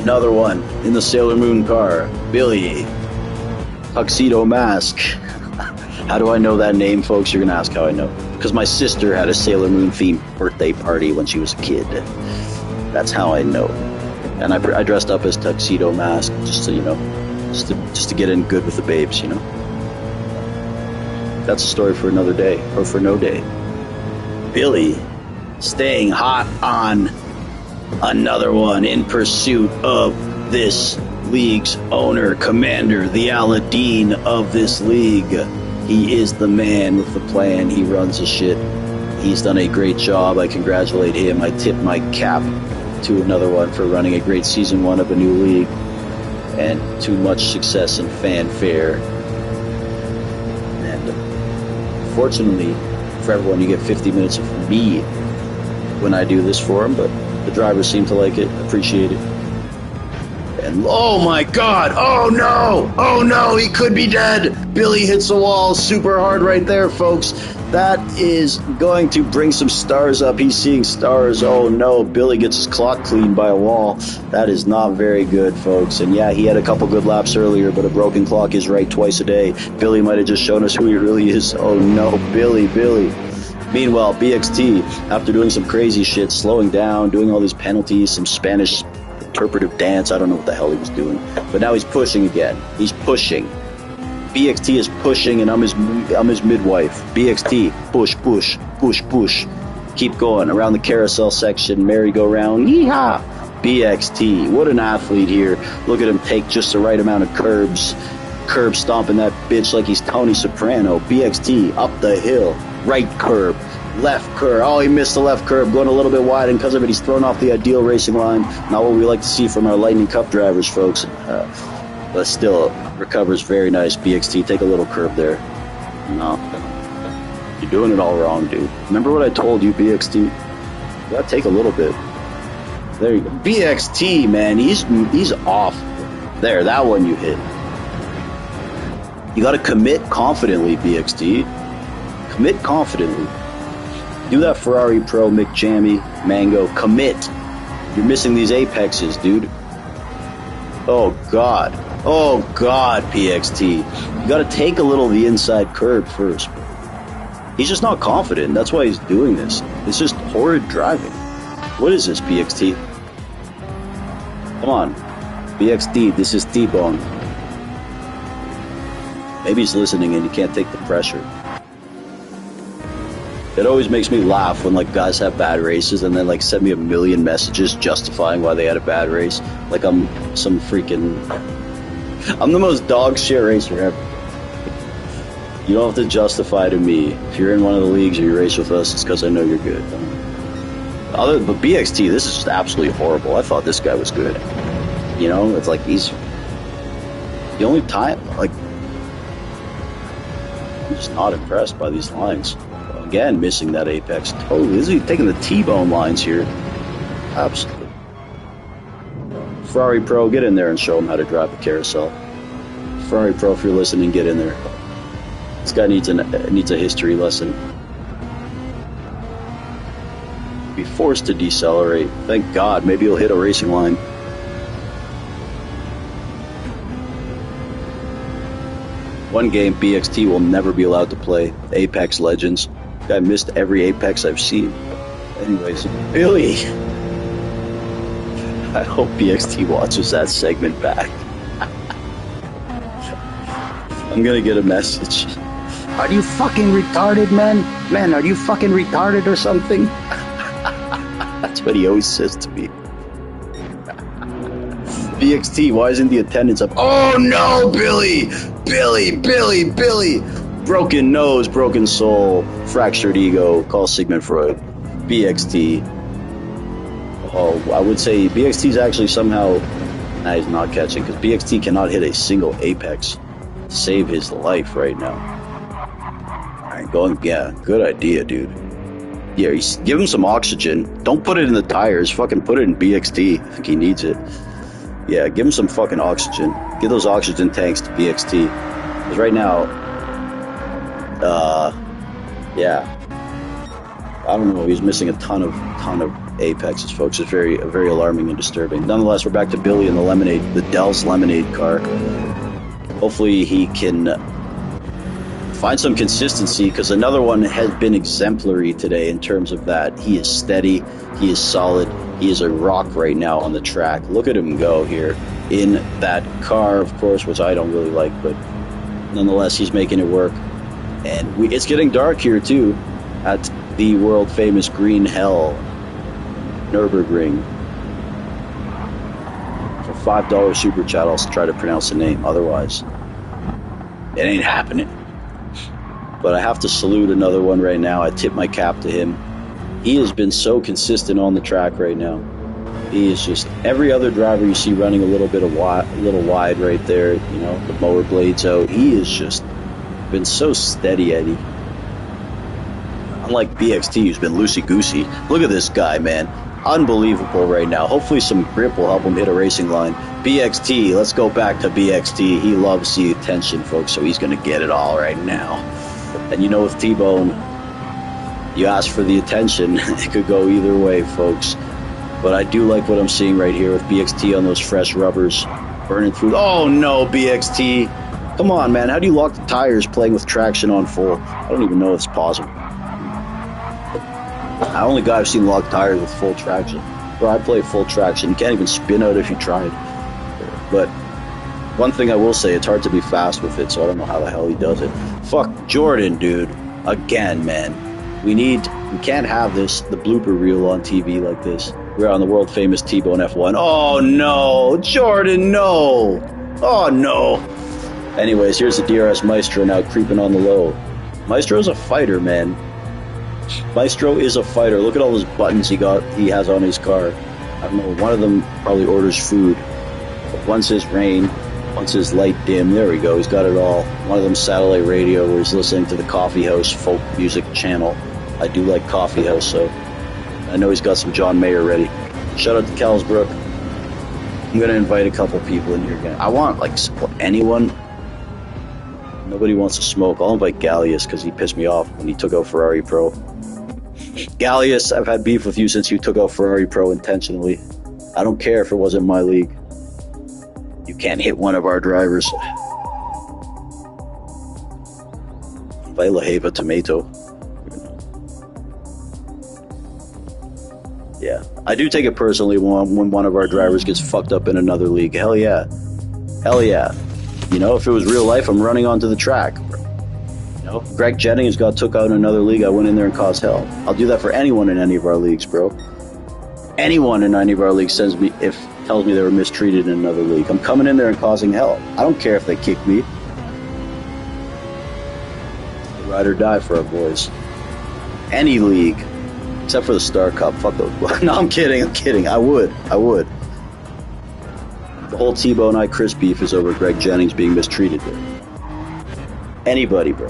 Another one in the Sailor Moon car. Billy. Tuxedo Mask. How do I know that name, folks? You're going to ask how I know. Because my sister had a Sailor Moon themed birthday party when she was a kid. That's how I know. And I dressed up as Tuxedo Mask just to, you know, just to get in good with the babes, you know. That's a story for another day, or for no day. Billy staying hot on another one in pursuit of this league's owner, commander, the Aladdin of this league. He is the man with the plan. He runs the shit. He's done a great job. I congratulate him. I tip my cap to another one for running a great season 1 of a new league and to much success and fanfare. And fortunately for everyone, you get 50 minutes of me when I do this for him, but the drivers seem to like it, appreciate it. And oh my god, oh no, he could be dead. Billy hits the wall super hard right there, folks. That is going to bring some stars up. He's seeing stars. Oh no, Billy gets his clock cleaned by a wall. That is not very good, folks. And yeah, he had a couple good laps earlier, but a broken clock is right twice a day. Billy might have just shown us who he really is. Oh no, Billy. Meanwhile, BXT, after doing some crazy shit, slowing down, doing all these penalties, some Spanish interpretive dance, I don't know what the hell he was doing. But now he's pushing again. He's pushing. BXT is pushing, and I'm his midwife. BXT, push. Keep going around the carousel section, merry-go-round. Yeehaw! BXT, what an athlete here. Look at him take just the right amount of curbs. Curb stomping that bitch like he's Tony Soprano. BXT, up the hill. Right curb. Left curb. Oh, he missed the left curb, going a little bit wide, and because of it, he's thrown off the ideal racing line. Not what we like to see from our Lightning Cup drivers, folks. But still, recovers very nice. BXT, take a little curb there. No. You're doing it all wrong, dude. Remember what I told you, BXT? You gotta take a little bit. There you go. BXT, man, he's off. There, that one you hit. You gotta commit confidently, BXT. Commit confidently. Do that Ferrari Pro, McJammy, Mango. Commit. You're missing these apexes, dude. Oh, God. Oh, God, PXT. You got to take a little of the inside curb first. He's just not confident. That's why he's doing this. It's just horrid driving. What is this, PXT? Come on. PXT, this is T-Bone. Maybe he's listening and he can't take the pressure. It always makes me laugh when like guys have bad races and then like send me a million messages justifying why they had a bad race. Like I'm some freaking... I'm the most dog shit racer ever. You don't have to justify to me. If you're in one of the leagues or you race with us, it's because I know you're good. But BXT, this is just absolutely horrible. I thought this guy was good. You know, it's like he's... The only time, like... I'm just not impressed by these lines. Again, missing that apex. Totally. This is taking the T-bone lines here. Absolutely. Ferrari Pro, get in there and show him how to drive the carousel. Ferrari Pro, if you're listening, get in there. This guy needs a history lesson. Be forced to decelerate. Thank God. Maybe he'll hit a racing line. One game BXT will never be allowed to play. Apex Legends. I missed every Apex I've seen. Anyways, Billy. I hope BXT watches that segment back. I'm gonna get a message. Are you fucking retarded, man? Man, are you fucking retarded or something? That's what he always says to me. BXT, why isn't the attendance up? Oh no, Billy! Billy! Broken nose, broken soul, fractured ego, call Sigmund Freud. BXT. Oh, I would say BXT is actually somehow... Nah, he's not catching, because BXT cannot hit a single apex to save his life right now. Alright, going... Yeah, good idea, dude. Yeah, give him some oxygen. Don't put it in the tires. Fucking put it in BXT. I think he needs it. Yeah, give him some fucking oxygen. Give those oxygen tanks to BXT. Because right now... yeah. I don't know. He's missing a ton of apexes, folks. It's very alarming and disturbing. Nonetheless, we're back to Billy in the Dell's Lemonade car. Hopefully, he can find some consistency, because another one has been exemplary today in terms of that. He is steady. He is solid. He is a rock right now on the track. Look at him go here in that car, of course, which I don't really like, but nonetheless, he's making it work. And it's getting dark here too, at the world famous Green Hell Nürburgring. For $5 super chat, I'll try to pronounce the name. Otherwise, it ain't happening. But I have to salute another one right now. I tip my cap to him. He has been so consistent on the track right now. He is just, every other driver you see running a little wide right there, you know, the mower blades out. He has just been so steady, Eddie. Unlike BXT, who's been loosey-goosey. Look at this guy, man. Unbelievable right now. Hopefully some grip will help him hit a racing line. BXT, let's go back to BXT. He loves the attention, folks, so he's going to get it all right now. And you know, with T-Bone, you ask for the attention, it could go either way, folks. But I do like what I'm seeing right here with BXT on those fresh rubbers burning through. Oh no, BXT. Come on, man. How do you lock the tires playing with traction on full? I don't even know if it's possible. The only guy I've seen lock tires with full traction. Bro, I play full traction. You can't even spin out if you tried. But one thing I will say, it's hard to be fast with it, so I don't know how the hell he does it. Fuck Jordan, dude. Again, man. We can't have this, the blooper reel on TV like this. We're on the world famous T-Bone F1. Oh no, Jordan, no. Oh no. Anyways, here's the DRS Maestro now creeping on the low. Maestro's a fighter, man. Maestro is a fighter. Look at all those buttons he has on his car. I don't know, one of them probably orders food. One says rain, one says light dim. There we go, he's got it all. One of them satellite radio where he's listening to the Coffee House folk music channel. I do like Coffee House, so I know he's got some John Mayer ready. Shout out to Kelsbrook. I'm going to invite a couple people in here again. I want, like, anyone. Nobody wants to smoke. I'll invite Gallius because he pissed me off when he took out Ferrari Pro. Gallius, I've had beef with you since you took out Ferrari Pro intentionally. I don't care if it wasn't my league. You can't hit one of our drivers. Invite LaHava Tomato. Yeah, I do take it personally when one of our drivers gets fucked up in another league. Hell yeah. Hell yeah. You know, if it was real life, I'm running onto the track. You know, Greg Jennings got took out in another league. I went in there and caused hell. I'll do that for anyone in any of our leagues, bro. Anyone in any of our leagues tells me they were mistreated in another league. I'm coming in there and causing hell. I don't care if they kick me. Ride or die for our boys. Any league. Except for the Star Cup. Fuck those. No, I'm kidding. I would. The whole T-Bone I Chris beef is over Greg Jennings being mistreated. Anybody, bro.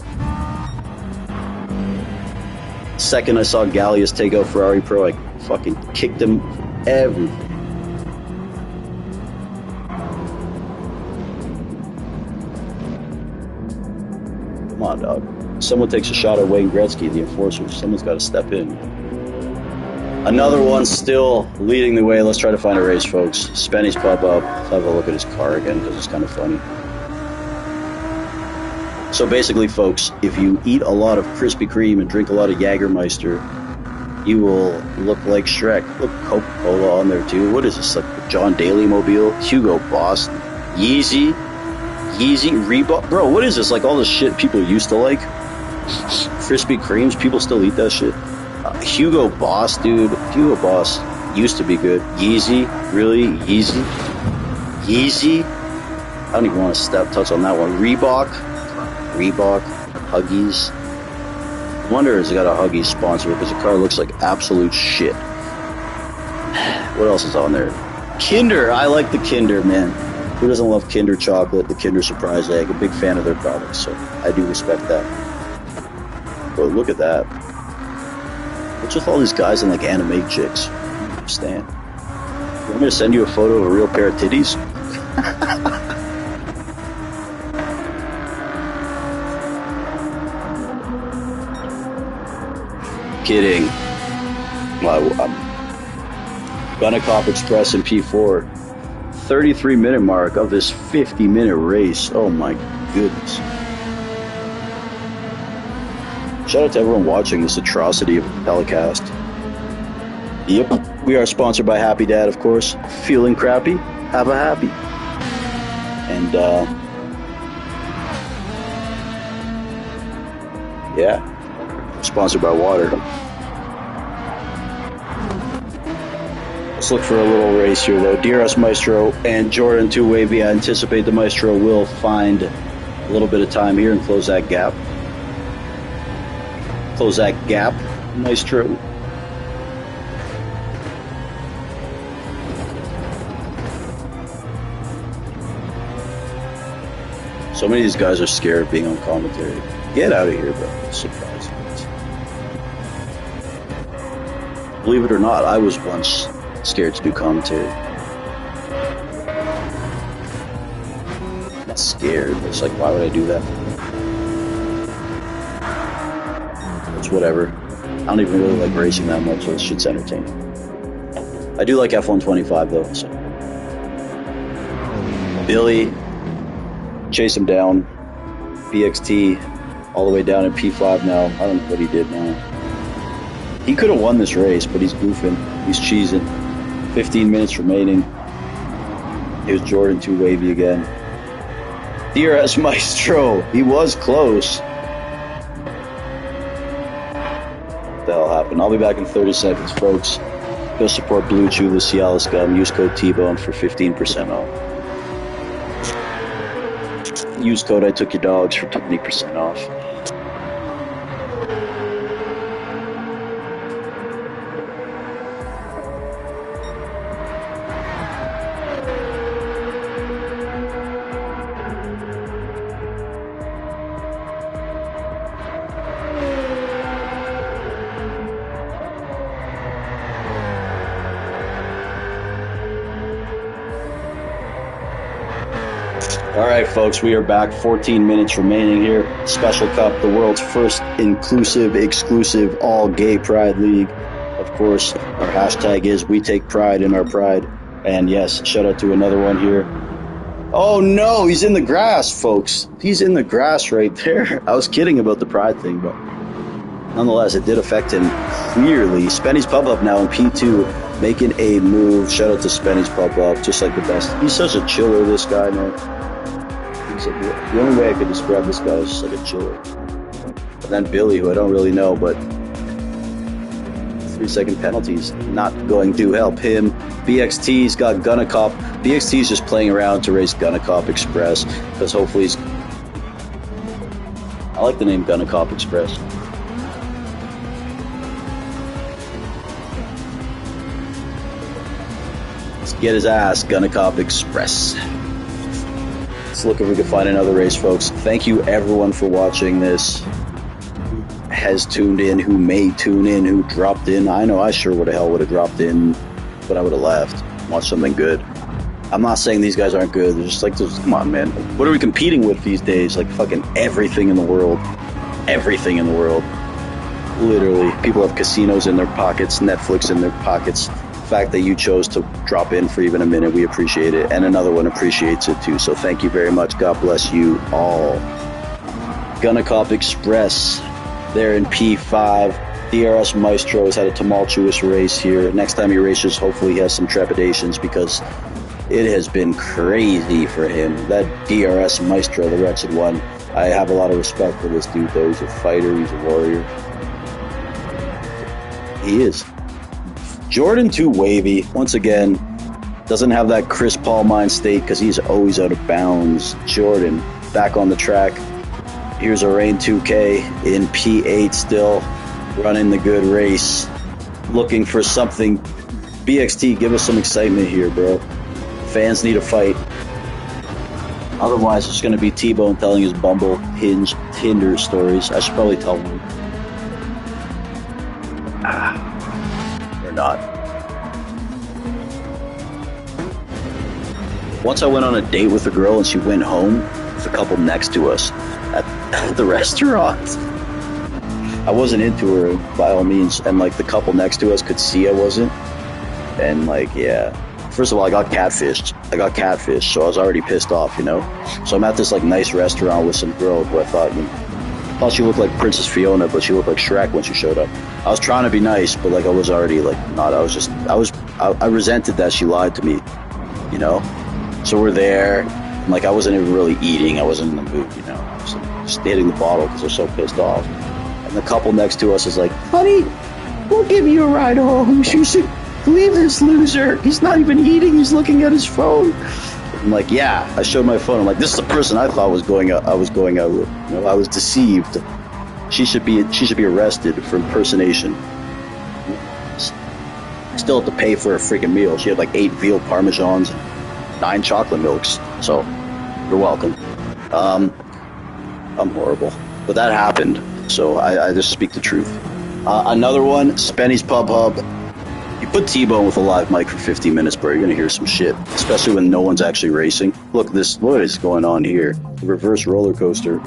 Second I saw Gallius take out Ferrari Pro, I fucking kicked him everything. Come on, dog. Someone takes a shot at Wayne Gretzky, the enforcer. Someone's got to step in. Another one still leading the way. Let's try to find a race, folks. Spenny's pop up. Let's have a look at his car again because it's kind of funny. So basically, folks, if you eat a lot of Krispy Kreme and drink a lot of Jägermeister, you will look like Shrek. Look, Coca-Cola on there too. What is this, like John Daly Mobile? Hugo Boss, Yeezy, Reebok. Bro, what is this? Like all the shit people used to like? Krispy Kremes, people still eat that shit. Hugo Boss, dude. Hugo Boss used to be good. Yeezy, really? Yeezy? I don't even want to touch on that one. Reebok, Huggies. I wonder if it's got a Huggies sponsor because the car looks like absolute shit. What else is on there? Kinder. I like the Kinder, man. Who doesn't love Kinder chocolate, the Kinder Surprise Egg? A big fan of their products, so I do respect that. But look at that. What's with all these guys and like anime chicks? I don't understand. You want me to send you a photo of a real pair of titties? Kidding. Gunnicop Express in P4. 33-minute mark of this 50-minute race. Oh my goodness. Shout out to everyone watching this atrocity of a telecast. Yep, we are sponsored by Happy Dad, of course. Feeling crappy? Have a happy. And, yeah, sponsored by water. Let's look for a little race here, though. DRS Maestro and Jordan 2 Wavy. I anticipate the Maestro will find a little bit of time here and close that gap. Close that gap, Maestro. So many of these guys are scared of being on commentary. Get out of here, bro. Surprise. Believe it or not, I was once scared to do commentary. Not scared. It's like, why would I do that? It's whatever. I don't even really like racing that much, so this shit's entertaining. I do like F125 though, so. Billy, chase him down. BXT, all the way down at P5 now. I don't know what he did now. He could have won this race, but he's goofing. He's cheesing. 15 minutes remaining. Here's Jordan 2 Wavy again. DRS Maestro. He was close. What the hell happened? I'll be back in 30 seconds, folks. Go support Blue Chew, the Cialis gum. Use code T-Bone for 15% off. Use code I Took Your Dogs for 20% off. Alright folks, we are back. 14 minutes remaining here. Special Cup, the world's first inclusive, exclusive, all-gay pride league. Of course, our hashtag is We Take Pride in Our Pride. And yes, shout out to another one here. Oh no, he's in the grass, folks. He's in the grass right there. I was kidding about the pride thing, but nonetheless, it did affect him clearly. Spenny's Pub Up now in P2, making a move. Shout out to Spenny's Pub Up, just like the best. He's such a chiller, this guy, man. The only way I could describe this guy is just like a chiller. And then Billy, who I don't really know, but 3-second penalties not going to help him. BXT's got Gunnicop. BXT's just playing around to race Gunnicop Express because hopefully he's... I like the name Gunnicop Express. Let's get his ass, Gunnicop Express. Let's look if we can find another race, folks. Thank you, everyone, for watching this. Has tuned in, who may tune in, who dropped in. I know I sure would have hell would have dropped in, but I would have left. Watch something good. I'm not saying these guys aren't good. They're just like, come on, man. What are we competing with these days? Like fucking everything in the world. Everything in the world. Literally. People have casinos in their pockets, Netflix in their pockets. The fact that you chose to drop in for even a minute, we appreciate it, and another one appreciates it too, so thank you very much. God bless you all. Gunnicop Express there in P5. DRS Maestro has had a tumultuous race here. Next time he races, hopefully he has some trepidations because it has been crazy for him. That DRS Maestro, the wretched one, I have a lot of respect for this dude though. He's a fighter, he's a warrior. He is. Jordan 2 Wavy, once again, doesn't have that Chris Paul mind state because he's always out of bounds. Jordan, back on the track. Here's a Rain 2K in P8 still, running the good race. Looking for something. BXT, give us some excitement here, bro. Fans need a fight. Otherwise, it's going to be T-Bone telling his Bumble Hinge Tinder stories. I should probably tell one. Or not. Once I went on a date with a girl and she went home with a couple next to us at the restaurant. I wasn't into her by all means, and like the couple next to us could see I wasn't, and like yeah. First of all, I got catfished, so I was already pissed off, you know. So I'm at this like nice restaurant with some girl who I thought she looked like Princess Fiona, but she looked like Shrek when she showed up. I was trying to be nice, but like I was already like not. I resented that she lied to me, you know. So we're there, and like I wasn't even really eating. I wasn't in the mood, you know. I was like, just hitting the bottle because I was so pissed off. And the couple next to us is like, "Honey, we'll give you a ride home. You should leave this loser. He's not even eating. He's looking at his phone." I'm like, yeah. I showed my phone. I'm like, this is the person I thought was going out. I was going out with. You know, I was deceived. She should be arrested for impersonation. Still have to pay for a freaking meal. She had like 8 veal parmesans and 9 chocolate milks. So you're welcome. I'm horrible, but that happened. So I just speak the truth. Another one, Spenny's Pub Hub. You put T-Bone with a live mic for 15 minutes, bro, you're gonna hear some shit. Especially when no one's actually racing. Look, what is going on here? The reverse roller coaster.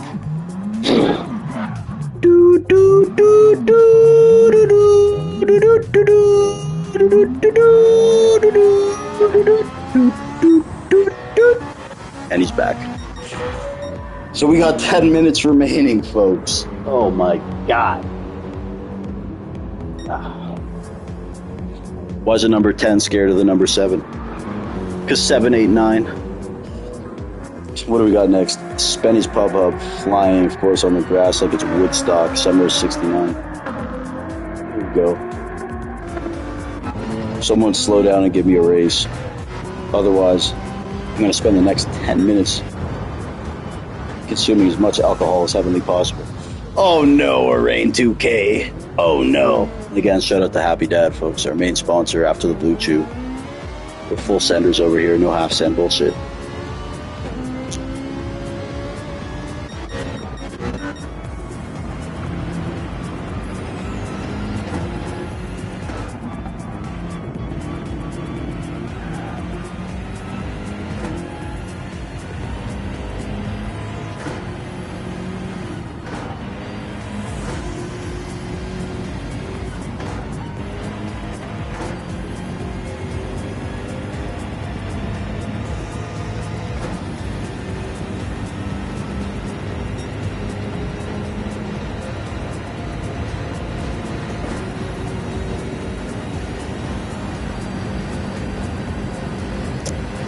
And he's back. So we got 10 minutes remaining, folks. Oh my god. Why is the number 10 scared of the number 7? Because 7, 8, 9. What do we got next? Spenny's Pub Hub, flying, of course, on the grass like it's Woodstock, summer of 69. Here we go. Someone slow down and give me a race. Otherwise, I'm going to spend the next 10 minutes consuming as much alcohol as heavenly possible. Oh no, Arraign 2K. Oh no. And again, shout out to Happy Dad, folks, our main sponsor after the Blue Chew. We're full senders over here, no half send bullshit.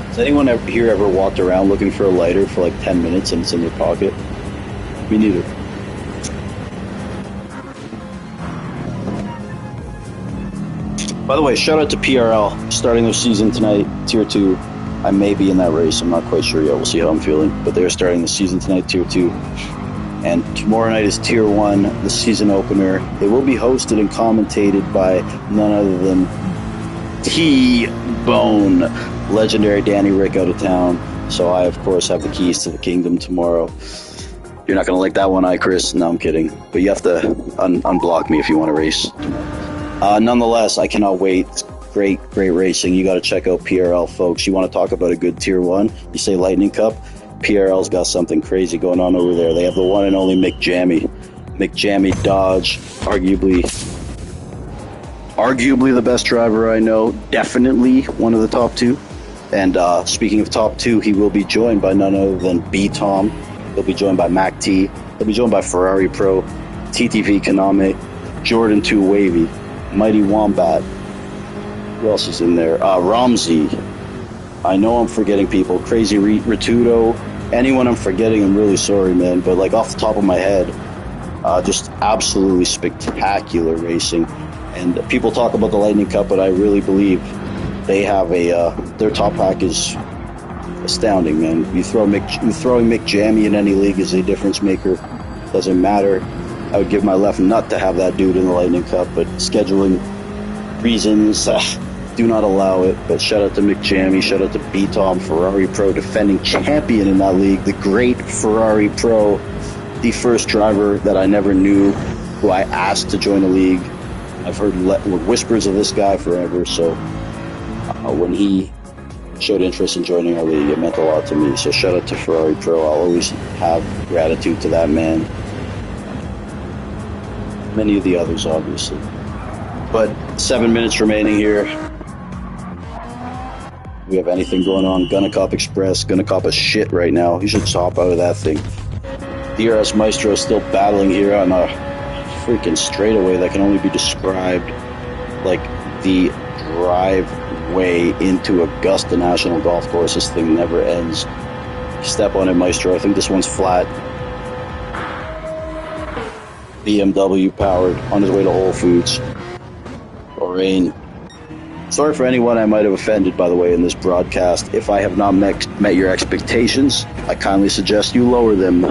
Has anyone here ever walked around looking for a lighter for like 10 minutes and it's in their pocket? Me neither. By the way, shout out to PRL, starting their season tonight, Tier 2. I may be in that race, I'm not quite sure yet, we'll see how I'm feeling. But they're starting the season tonight, Tier 2. And tomorrow night is Tier 1, the season opener. It will be hosted and commentated by none other than T-Bone. Legendary Danny Rick out of town, so I of course have the keys to the kingdom tomorrow. You're not gonna like that one, Chris? No, I'm kidding. But you have to unblock me if you want to race. Nonetheless, I cannot wait. Great racing. You got to check out PRL, folks. You want to talk about a good Tier 1? You say Lightning Cup? PRL's got something crazy going on over there. They have the one and only McJammy Dodge, arguably the best driver I know. Definitely one of the top 2. And speaking of top 2, he will be joined by none other than B-Tom. He'll be joined by Mac T. He'll be joined by Ferrari Pro, TTV Kaname, Jordan 2 Wavy, Mighty Wombat. Who else is in there? Ramsey. I know I'm forgetting people. Crazy Ritudo. Anyone I'm forgetting, I'm really sorry, man. But like off the top of my head, just absolutely spectacular racing. And people talk about the Lightning Cup, but I really believe they have their top pack is astounding, man. Throwing Mick Jammy in any league is a difference maker. Doesn't matter. I would give my left nut to have that dude in the Lightning Cup, but scheduling reasons do not allow it. But shout out to Mick Jammy, shout out to B-Tom, Ferrari Pro, defending champion in that league, the great Ferrari Pro, the first driver that I never knew, who I asked to join the league. I've heard whispers of this guy forever, so when he showed interest in joining our league, it meant a lot to me. So shout out to Ferrari Pro. I'll always have gratitude to that man. many of the others, obviously. But 7 minutes remaining here. We have anything going on? Gonna Cop Express, gonna cop a shit right now. He should just hop out of that thing. DRS Maestro is still battling here on a freaking straightaway that can only be described like the driveway into Augusta National Golf Course. This thing never ends. Step on it, Maestro. I think this one's flat. BMW powered, on his way to Whole Foods. Lorraine. Sorry for anyone I might have offended, by the way, in this broadcast. If I have not met your expectations, I kindly suggest you lower them.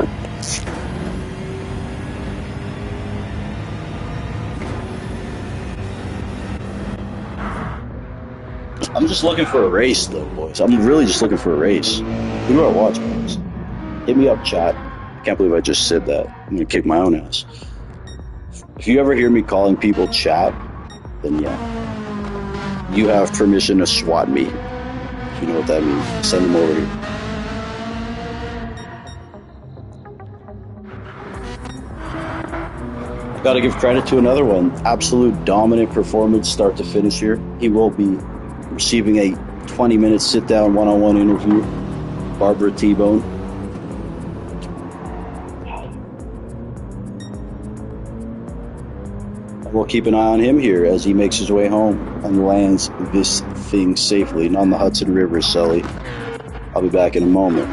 I'm just looking for a race, though, boys. I'm really just looking for a race. Who do I watch, boys? Hit me up, chat. I can't believe I just said that. I'm going to kick my own ass. If you ever hear me calling people chat, then yeah. You have permission to swat me. If you know what that means. Send them over here. Got to give credit to another one. Absolute dominant performance start to finish here. He will be receiving a 20-minute sit-down one-on-one interview. Barbara T-Bone. We'll keep an eye on him here as he makes his way home and lands this thing safely. And on the Hudson River, Sully. I'll be back in a moment.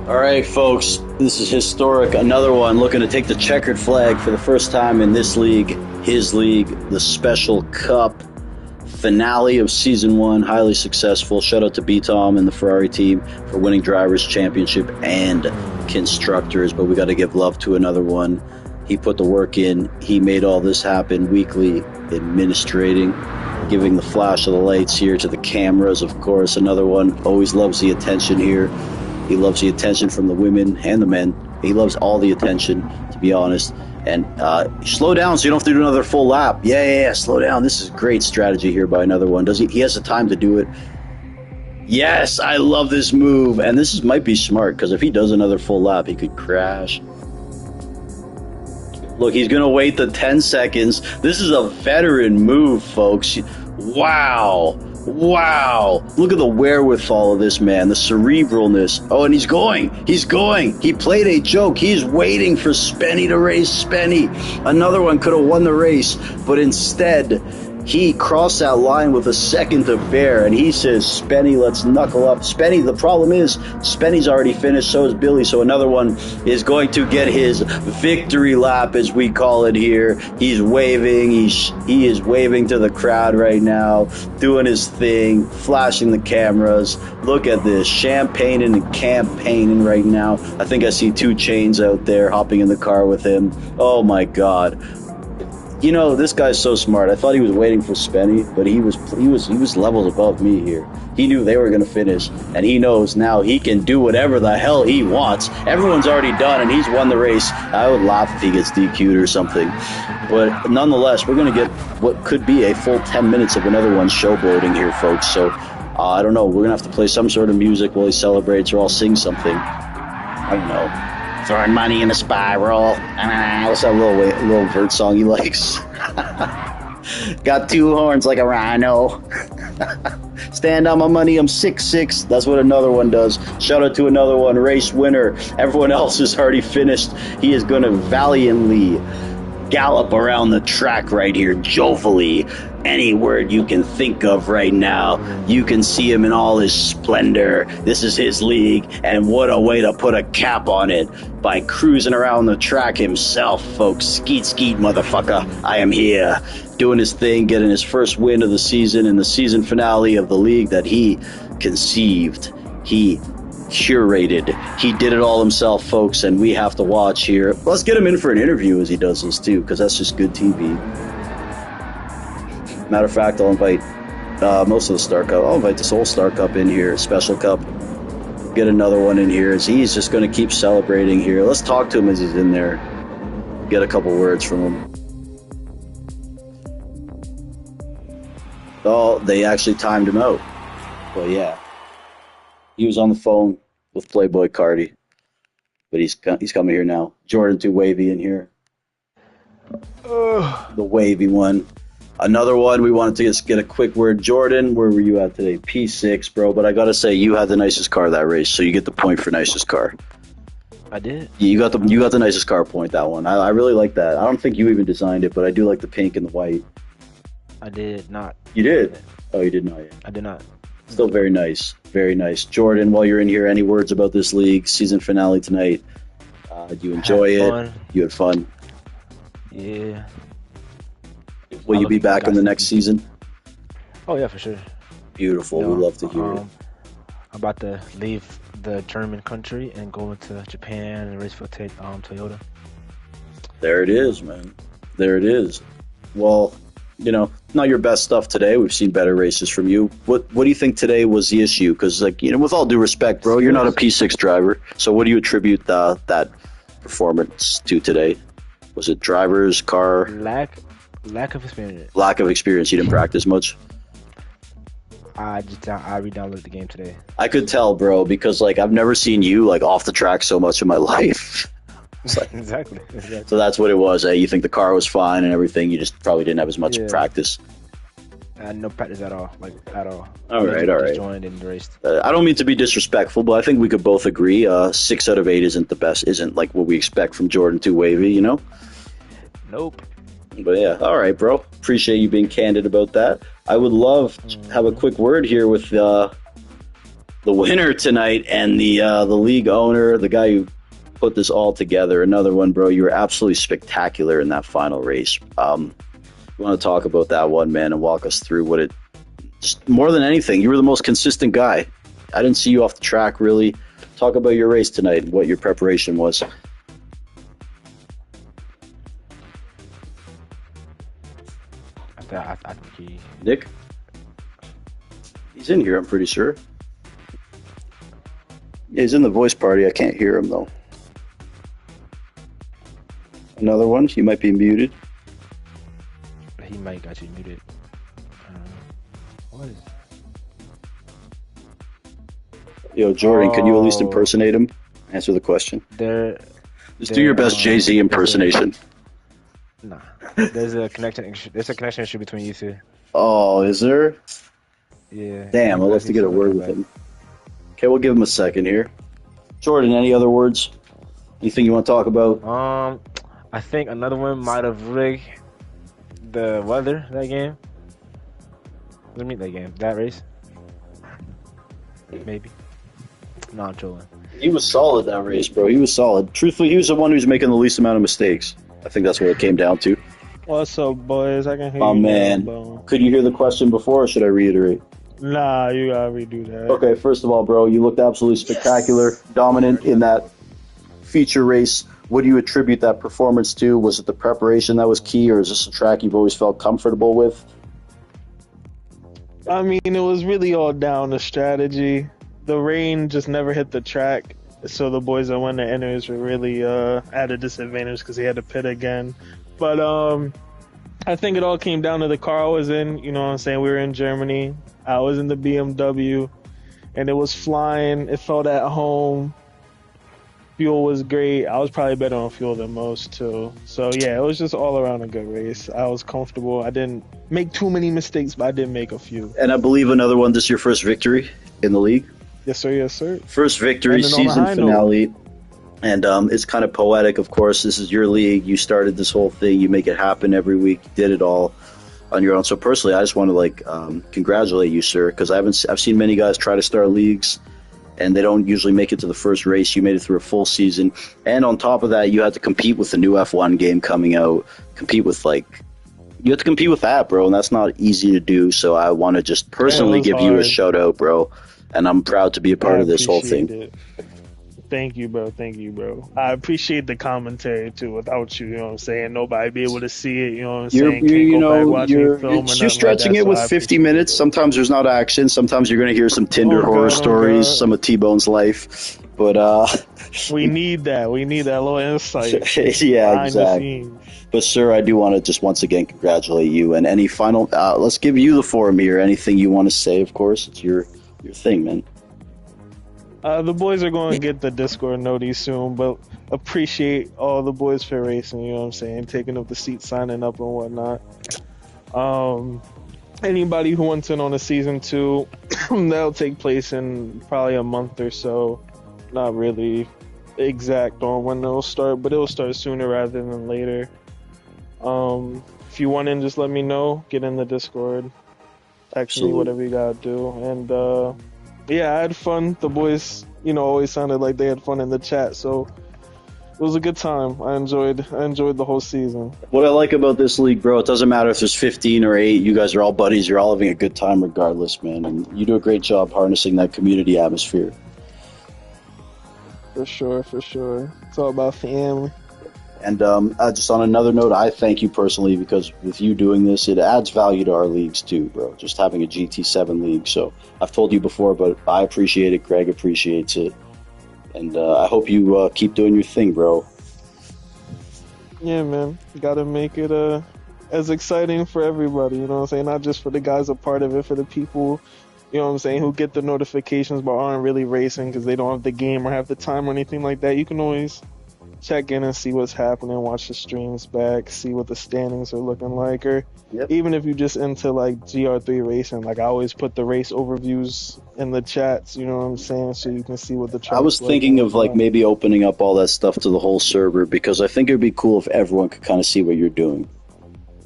All right, folks, this is historic. Another one looking to take the checkered flag for the first time in this league, his league, the Special Cup finale of Season 1. Highly successful. Shout out to B-Tom and the Ferrari team for winning Drivers' Championship and Constructors, but we got to give love to another one. He put the work in. He made all this happen weekly, administrating, giving the flash of the lights here to the cameras, of course. Another one always loves the attention here. He loves the attention from the women and the men. He loves all the attention, to be honest. And slow down so you don't have to do another full lap. Yeah, slow down. This is great strategy here by another one. He has the time to do it. Yes, I love this move. And this might be smart, because if he does another full lap, he could crash. Look, he's going to wait the 10 seconds. This is a veteran move, folks. Wow. Look at the wherewithal of this man, the cerebralness. Oh, and he's going. He played a joke. He's waiting for Spenny to race Spenny. Another one could have won the race, but instead he crossed that line with a second to bear, and he says, Spenny, let's knuckle up. Spenny, the problem is, Spenny's already finished, so is Billy, so another one is going to get his victory lap, as we call it here. He's waving, he is waving to the crowd right now, doing his thing, flashing the cameras. Look at this, champagning and campaigning right now. I think I see 2 Chainz out there hopping in the car with him. Oh my God. You know, this guy's so smart. I thought he was waiting for Spenny, but he was levels above me here. He knew they were going to finish, and he knows now he can do whatever the hell he wants. Everyone's already done, and he's won the race. I would laugh if he gets DQ'd or something. But nonetheless, we're going to get what could be a full 10 minutes of another one showboating here, folks. So, I don't know. We're going to have to play some sort of music while he celebrates, or I'll sing something. I don't know. Throwing money in a spiral. What's that little bird song he likes? Got 2 horns like a rhino. Stand on my money, I'm 6'6". That's what another one does. Shout out to another one, race winner. Everyone else is already finished. He is going to valiantly gallop around the track right here, jovially. Any word you can think of right now, you can see him in all his splendor. This is his league, and what a way to put a cap on it by cruising around the track himself, folks. Skeet, motherfucker. I am here, doing his thing, getting his first win of the season in the season finale of the league that he conceived. He curated. He did it all himself, folks, and we have to watch here. Let's get him in for an interview as he does this, too, because that's just good TV. Matter of fact, I'll invite most of the Star Cup. I'll invite this whole Star Cup in here, Special Cup. Get another one in here as he's just going to keep celebrating here. Let's talk to him as he's in there. Get a couple words from him. Oh, they actually timed him out. Well, yeah. He was on the phone with Playboy Cardi, but he's coming here now. Jordan too wavy in here. The wavy one. Another one, we wanted to just get a quick word. Jordan, where were you at today? P6, bro. But I got to say, you had the nicest car that race, so you get the point for nicest car. I did? Yeah, you got the nicest car point, that one. I really like that. I don't think you even designed it, but I do like the pink and the white. I did not. You did? Oh, you did not yet. I did not. Still very nice. Very nice. Jordan, while you're in here, any words about this league? Season finale tonight. Do you enjoy it? You had fun? Yeah. Will you be back in the next season? Oh, yeah, for sure. Beautiful. We love to hear it. I'm about to leave the German country and go into Japan and race for Toyota. There it is, man. There it is. Well, you know, not your best stuff today. We've seen better races from you. What do you think today was the issue? Because, like, you know, with all due respect, bro, you're not a P6 driver. So what do you attribute that performance to today? Was it drivers, car? Lack of experience. Lack of experience. You didn't practice much? I re-downloaded the game today. I could tell, bro, because, like, I've never seen you, like, off the track so much in my life. Like, exactly. So that's what it was. You think the car was fine and everything. You just probably didn't have as much practice. No practice at all. At all. All right. Just joined and raced. I don't mean to be disrespectful, but I think we could both agree 6 out of 8 isn't the best. Isn't like what we expect from Jordan too wavy, you know? Nope. But yeah, all right, bro. Appreciate you being candid about that. I would love to have a quick word here with the winner tonight and the league owner, the guy who put this all together. Another one, bro. You were absolutely spectacular in that final race. You want to talk about that one, man, and walk us through what it. Just more than anything, you were the most consistent guy. I didn't see you off the track really. Talk about your race tonight and what your preparation was. I think he. Nick, he's in here. I'm pretty sure. Yeah, he's in the voice party. I can't hear him though. Another one. You might be muted. He might got you muted. What is? Yo, Jordan, can you at least impersonate him? Answer the question. Just do your best Jay-Z impersonation. Nah, there's a connection issue. There's a connection issue between you two. Oh, is there? Yeah. Damn, I'll have to get a word with him. Okay, we'll give him a second here. Jordan, any other words? Anything you want to talk about? I think another one might have rigged the weather that game. Let me that game, that race. Maybe. No, I'm trolling. He was solid that race, bro. He was solid. Truthfully, he was the one who was making the least amount of mistakes. I think that's what it came down to. What's up, boys? I can hear you. Oh, man. Now, could you hear the question before, or should I reiterate? nah, you gotta redo that. Okay, first of all, bro, you looked absolutely spectacular, dominant in that feature race. What do you attribute that performance to? Was it the preparation that was key, or is this a track you've always felt comfortable with? I mean, it was really all down to strategy. The rain just never hit the track, so the boys that won the inners were really at a disadvantage because they had to pit again. But I think it all came down to the car I was in. You know what I'm saying? We were in Germany. I was in the BMW, and it was flying. It felt at home. Fuel was great. I was probably better on fuel than most, too. So, yeah, it was just all around a good race. I was comfortable. I didn't make too many mistakes, but I did make a few. And I believe another one, this is your first victory in the league? Yes, sir. Yes, sir. First victory, season finale. And it's kind of poetic, of course. This is your league. You started this whole thing. You make it happen every week. You did it all on your own. So personally, I just want to congratulate you, sir, because I've seen many guys try to start leagues, and they don't usually make it to the first race. You made it through a full season, and on top of that, you had to compete with the new F1 game coming out. You have to compete with that, bro, and that's not easy to do. So I want to just personally give you a shout out, bro, and I'm proud to be a part of this whole thing. Thank you, bro. Thank you, bro. I appreciate the commentary too. Without you, you know what I'm saying, nobody be able to see it. You know what I'm saying? You're stretching it with 50 minutes. Sometimes there's not action. Sometimes you're going to hear some Tinder horror stories, some of T-Bone's life. But we need that. We need that little insight. Yeah, exactly. But sir, I do want to just once again congratulate you. And any final? Let's give you the forum here. Anything you want to say? Of course, it's your thing, man. The boys are going to get the Discord notice soon, but appreciate all the boys for racing, you know what I'm saying, taking up the seat, signing up and whatnot. Anybody who wants in on a season 2, that'll take place in probably a month or so. Not really exact on when it'll start, but it'll start sooner rather than later. If you want in, just let me know. Get in the Discord. Text me, whatever you gotta do. And yeah, I had fun. The boys, always sounded like they had fun in the chat, so it was a good time. I enjoyed the whole season. What I like about this league, bro, it doesn't matter if there's 15 or 8. You guys are all buddies. You're all having a good time regardless, man. And you do a great job harnessing that community atmosphere. For sure. It's all about family. And just on another note, I thank you personally because with you doing this, it adds value to our leagues too, bro. Just having a GT7 league. So I've told you before, but I appreciate it. Greg appreciates it. And I hope you keep doing your thing, bro. Yeah, man. Gotta make it as exciting for everybody, you know what I'm saying? Not just for the guys a part of it, for the people, you know what I'm saying, who get the notifications but aren't really racing because they don't have the game or have the time or anything like that. You can always check in and see what's happening, watch the streams back, see what the standings are looking like, or even if you're just into like GR3 racing, like I always put the race overviews in the chats, you know what I'm saying, so you can see what the I was thinking of maybe opening up all that stuff to the whole server because I think it would be cool if everyone could kind of see what you're doing.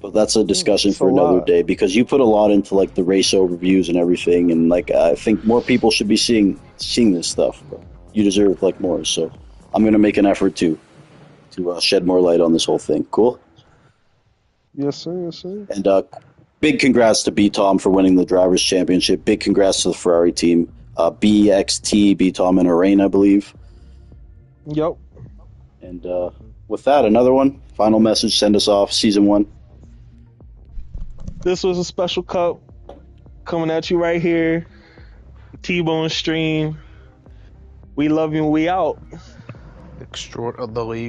But that's a discussion It's for a another lot. day because you put a lot into like the race overviews and everything, and like I think more people should be seeing this stuff. But you deserve like more, so I'm gonna make an effort to shed more light on this whole thing. Cool. Yes, sir. Yes, sir. And big congrats to B Tom for winning the drivers' championship. Big congrats to the Ferrari team. BXT B Tom and Arena, I believe. Yep. And with that, another one. Final message. Send us off. Season 1. This was a special cup coming at you right here. T-Bone stream. We love you. We out. Extraordinary. The league.